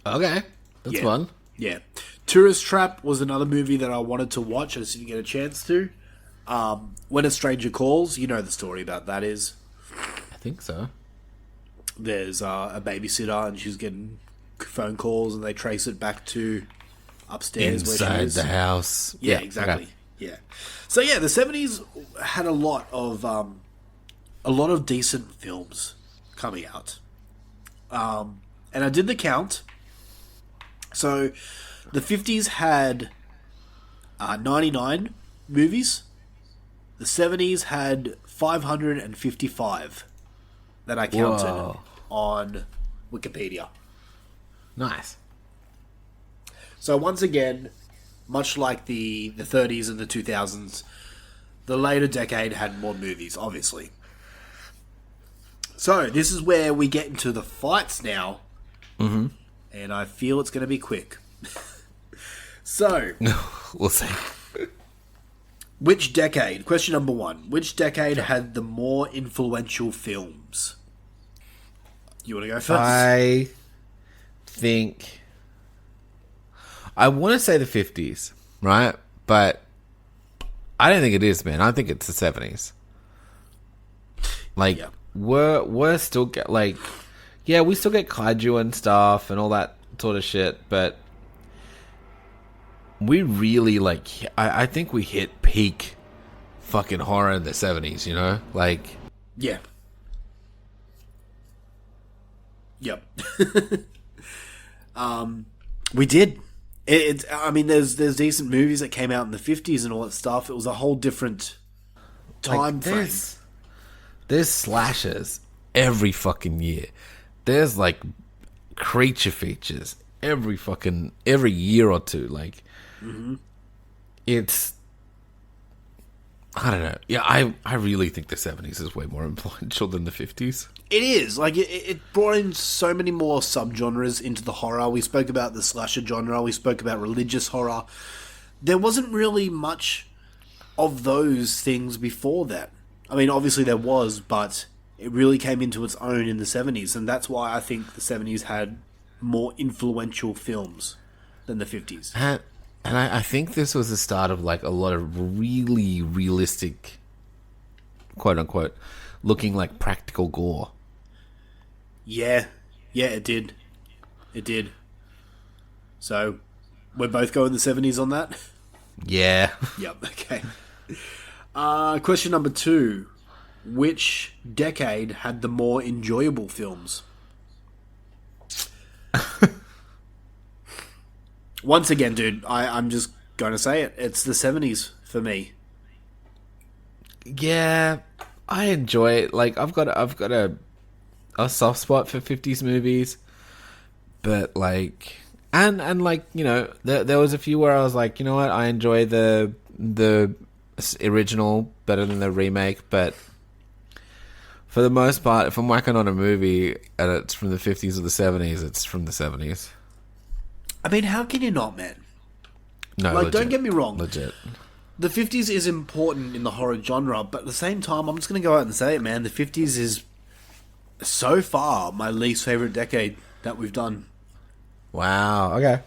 Okay. That's fun. Yeah. Tourist Trap was another movie that I wanted to watch. I just didn't get a chance to. When a Stranger Calls, you know the story about that is. I think so. There's a babysitter and she's getting phone calls and they trace it back to upstairs where she Inside is. the house. Yeah, exactly. Okay. Yeah. So yeah, the 70s had a lot of decent films coming out. And I did the count. So the 50s had 99 movies. The 70s had 555 that I counted on Wikipedia. Nice. So once again, much like the 30s and the 2000s, the later decade had more movies, obviously. So this is where we get into the fights now. Mm-hmm. And I feel it's going to be quick. So... we'll see. Which decade? Question number 1. Which decade had the more influential films? You want to go first? I think... I want to say the 50s, right? But I don't think it is, man. I think it's the 70s. Like, we're still... like, yeah, we still get kaiju and stuff and all that sort of shit, but... we really, like, I think we hit peak fucking horror in the 70s, you know? Like... yeah. Yep. We did. I mean, there's decent movies that came out in the 50s and all that stuff. It was a whole different time frame. There's slashers every fucking year. There's, like, creature features every year or two. Like... mm-hmm. It's... I don't know. Yeah, I really think the 70s is way more influential than the 50s. It is. Like, it brought in so many more subgenres into the horror. We spoke about the slasher genre. We spoke about religious horror. There wasn't really much of those things before that. I mean, obviously there was, but it really came into its own in the 70s. And that's why I think the 70s had more influential films than the 50s. And I think this was the start of, like, a lot of really realistic, quote-unquote, looking like practical gore. Yeah. Yeah, it did. It did. So, we're both going the 70s on that? Yeah. Yep, okay. Question number 2. Which decade had the more enjoyable films? Once again, dude, I'm just going to say it. It's the 70s for me. Yeah, I enjoy it. Like, I've got a soft spot for 50s movies, but like, and like, you know, there was a few where I was like, you know what, I enjoy the original better than the remake, but for the most part, if I'm whacking on a movie and it's from the 50s or the 70s, it's from the 70s. I mean, how can you not, man? No, like, legit. don't get me wrong. Legit. The 50s is important in the horror genre, but at the same time, I'm just going to go out and say it, man. The 50s is, so far, my least favourite decade that we've done. Wow, okay.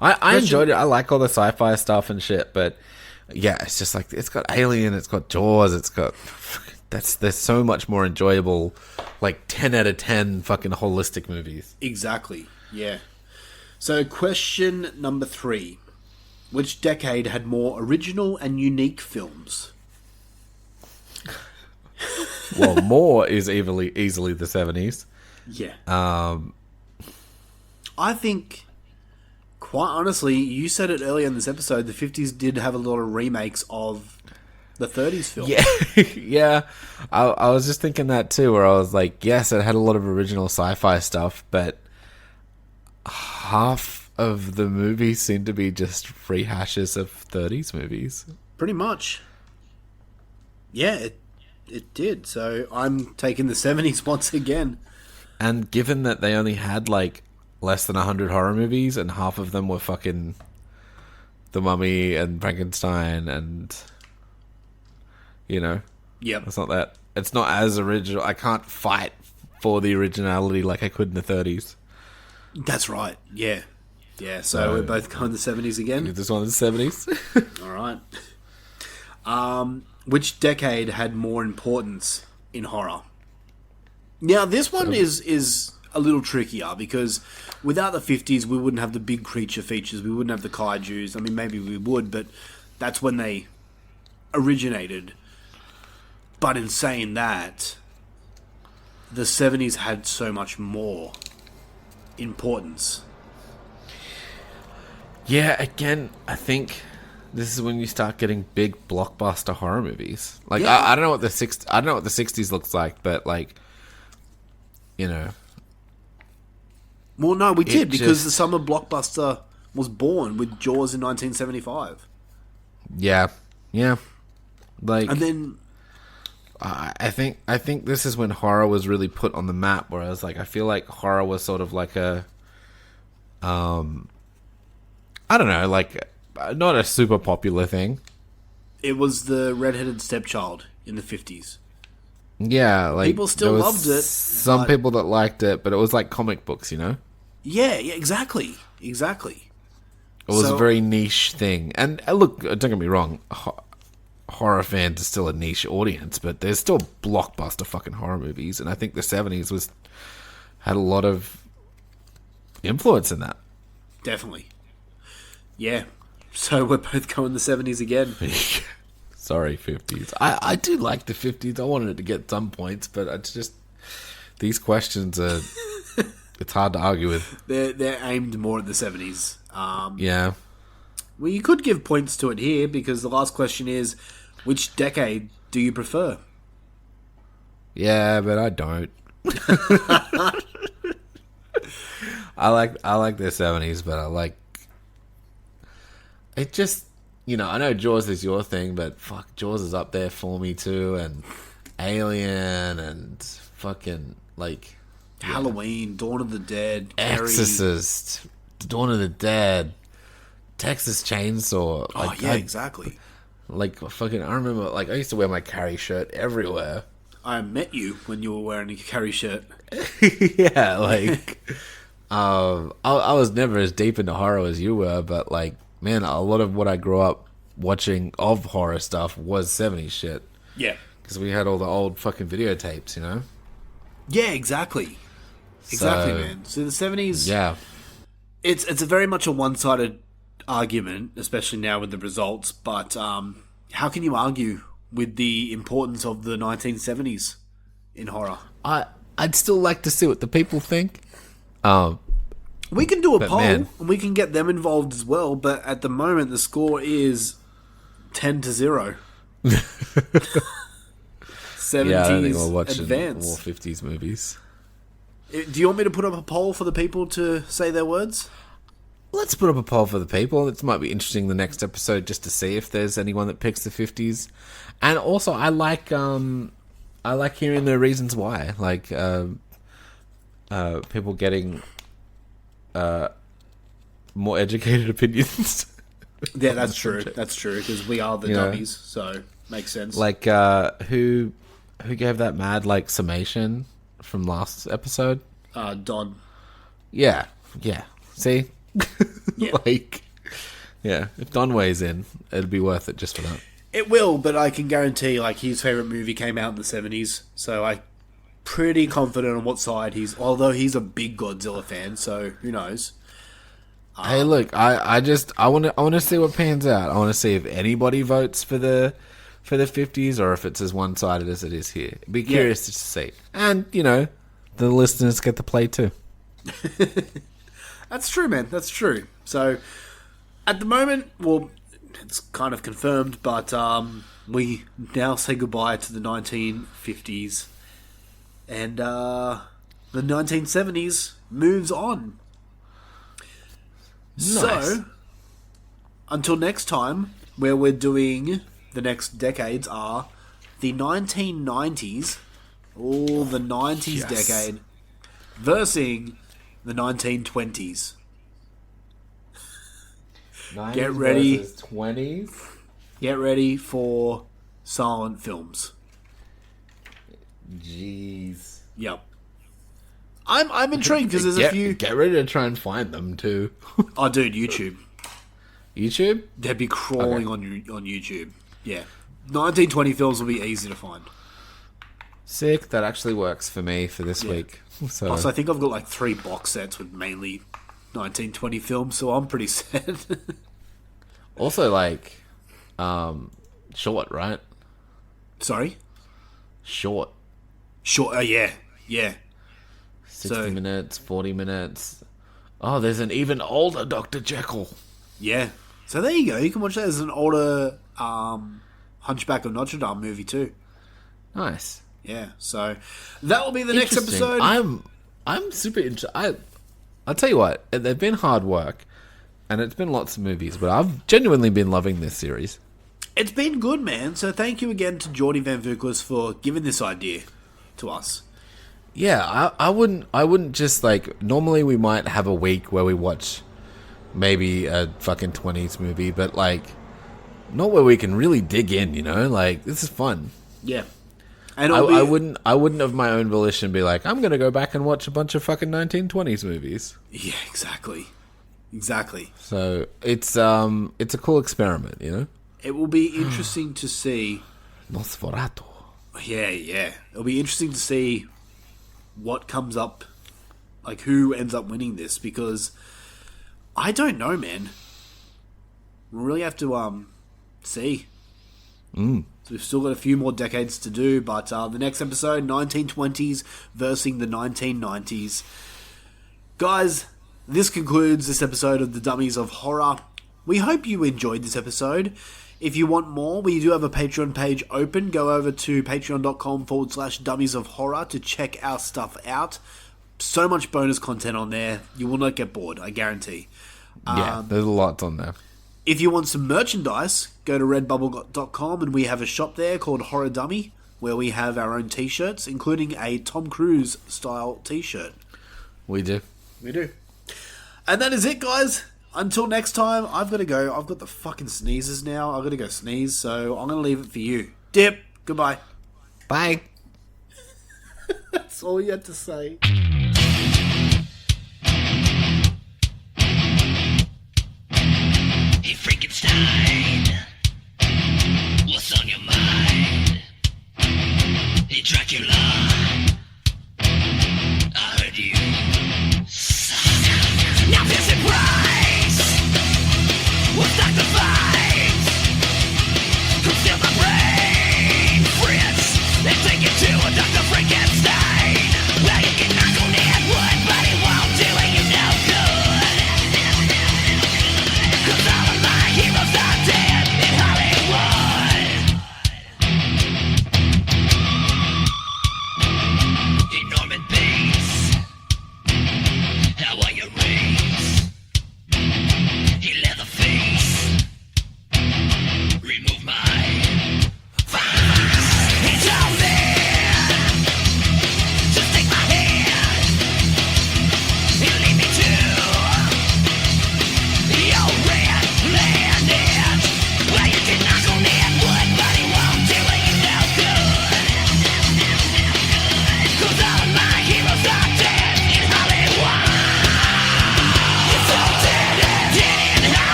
I enjoyed it. I like all the sci-fi stuff and shit, but yeah, it's just like, it's got Alien, it's got Jaws, it's got... there's so much more enjoyable, like, 10 out of 10 fucking holistic movies. Exactly, yeah. So, question number 3. Which decade had more original and unique films? Well, more is easily the 70s. Yeah. I think, quite honestly, you said it earlier in this episode, the 50s did have a lot of remakes of the 30s films. Yeah, yeah. I was just thinking that too, where I was like, yes, it had a lot of original sci-fi stuff, but half of the movies seem to be just rehashes of 30s movies. Pretty much. Yeah, it did. So I'm taking the 70s once again. And given that they only had like less than 100 horror movies and half of them were fucking The Mummy and Frankenstein and, you know, yep. It's not as original. I can't fight for the originality like I could in the 30s. That's right. Yeah. Yeah, so we're both going the 70s again. This one is 70s. All right. Which decade had more importance in horror? Now, this one is a little trickier because without the 50s, we wouldn't have the big creature features. We wouldn't have the kaijus. I mean, maybe we would, but that's when they originated. But in saying that, the 70s had so much more importance. Yeah, again, I think this is when you start getting big blockbuster horror movies. Like, Yeah. I don't know what the 60s looks like, but like, you know. Well, no, we did, because just- the summer blockbuster was born with Jaws in 1975. Yeah, like, And then, I think this is when horror was really put on the map. Whereas, like, I feel like horror was sort of like a, I don't know, like, not a super popular thing. it was the redheaded stepchild in the 50s. Yeah, like, People still there was loved it, Some but- people that liked it, but it was like comic books, you know. Yeah, exactly. It was So- a very niche thing. And look, don't get me wrong, horror fans are still a niche audience, but there's still blockbuster fucking horror movies, and I think the 70s had a lot of influence in that. Definitely. Yeah. So we're both going the 70s again. Sorry, 50s. I do like the 50s. I wanted it to get some points, but it's just these questions are it's hard to argue with. They're aimed more at the 70s. Yeah. Well, you could give points to it here because the last question is, which decade do you prefer? Yeah, but I don't. I like the 70s, but I like it. Just, you know, I know Jaws is your thing, but fuck, Jaws is up there for me too, and Alien, and fucking like Halloween, Dawn of the Dead, Carrie. Exorcist, Dawn of the Dead, Texas Chainsaw. Oh yeah, exactly. Like fucking, I remember, like, I used to wear my Carrie shirt everywhere. I met you when you were wearing a Carrie shirt. Yeah, like, I was never as deep into horror as you were, but like, man, a lot of what I grew up watching of horror stuff was 70s shit. Yeah. Because we had all the old fucking videotapes, you know? Yeah, exactly. Exactly, So- man. So the 70s... Yeah. It's a very much a one-sided argument, especially now with the results, but how can you argue with the importance of the 1970s in horror? I'd still like to see what the people think. We can do a But poll, man. and we can get them involved as well, but at the moment the score is 10-0. 70s Yeah, I don't think we're watching advance. more 50s movies. Do you want me to put up a poll for the people to say their words? Let's put up a poll for the people. It might be interesting the next episode just to see if there's anyone that picks the 50s. And also, I like hearing the reasons why. Like, people getting more educated opinions. Yeah, that's true. That's true, because we are the You know? dummies, so makes sense. Like, who gave that mad, like, summation from last episode? Don. Yeah. See? Yeah. Like, yeah, if Don weighs in, it'd be worth it just for that. It will, but I can guarantee, like, his favourite movie came out in the 70s, so I'm pretty confident on what side he's... Although he's a big Godzilla fan, so who knows? Hey, look, I want to see what pans out. I want to see if anybody votes for the 50s or if it's as one-sided as it is here. Be curious to see. And, you know, the listeners get to play too. That's true, man. That's true. So, at the moment, well, it's kind of confirmed, but we now say goodbye to the 1950s. And the 1970s moves on. Nice. So, until next time, where we're doing the next decades are the 1990s, the 90s Yes. decade, versus the 1920s. Get ready. 20s. Get ready for silent films. Jeez. Yep. I'm intrigued because there's a few. Get ready to try and find them too. Oh, dude, YouTube. YouTube? They'd be crawling on YouTube. Yeah. 1920 films will be easy to find. Sick. That actually works for me for this week. So Also, I think I've got like 3 box sets with mainly 1920 films, so I'm pretty set. Also, like, short, right? Sorry? Short. Yeah. 60 minutes, 40 minutes. Oh, there's an even older Dr. Jekyll. Yeah. So there you go. You can watch that as an older Hunchback of Notre Dame movie too. Nice. Yeah. So that will be the next episode. I'm super interested. I'll tell you what, they've been hard work, and it's been lots of movies, but I've genuinely been loving this series. It's been good, man. So thank you again to Jordy Van Vuklis for giving this idea to us. Yeah, I wouldn't just like, normally we might have a week where we watch maybe a fucking 20s movie, but like, not where we can really dig in, you know? Like, this is fun. Yeah. And I wouldn't of my own volition be like, I'm gonna go back and watch a bunch of fucking 1920s movies. Yeah, exactly. So it's a cool experiment, you know? It will be interesting to see. Nosferatu. Yeah. It'll be interesting to see what comes up, like who ends up winning this, because I don't know, man. We really have to see. So we've still got a few more decades to do, but the next episode, 1920s versus the 1990s. Guys, this concludes this episode of the Dummies of Horror. We hope you enjoyed this episode. If you want more, we do have a Patreon page open. Go over to patreon.com/Dummies of Horror to check our stuff out. So much bonus content on there. You will not get bored, I guarantee. Yeah, there's a lot on there. If you want some merchandise, go to redbubble.com and we have a shop there called Horror Dummy, where we have our own t-shirts, including a Tom Cruise style t-shirt. We do. And that is it, guys. Until next time, I've got to go. I've got the fucking sneezes now. I've got to go sneeze, so I'm going to leave it for you. Dip. Goodbye. Bye. That's all you had to say.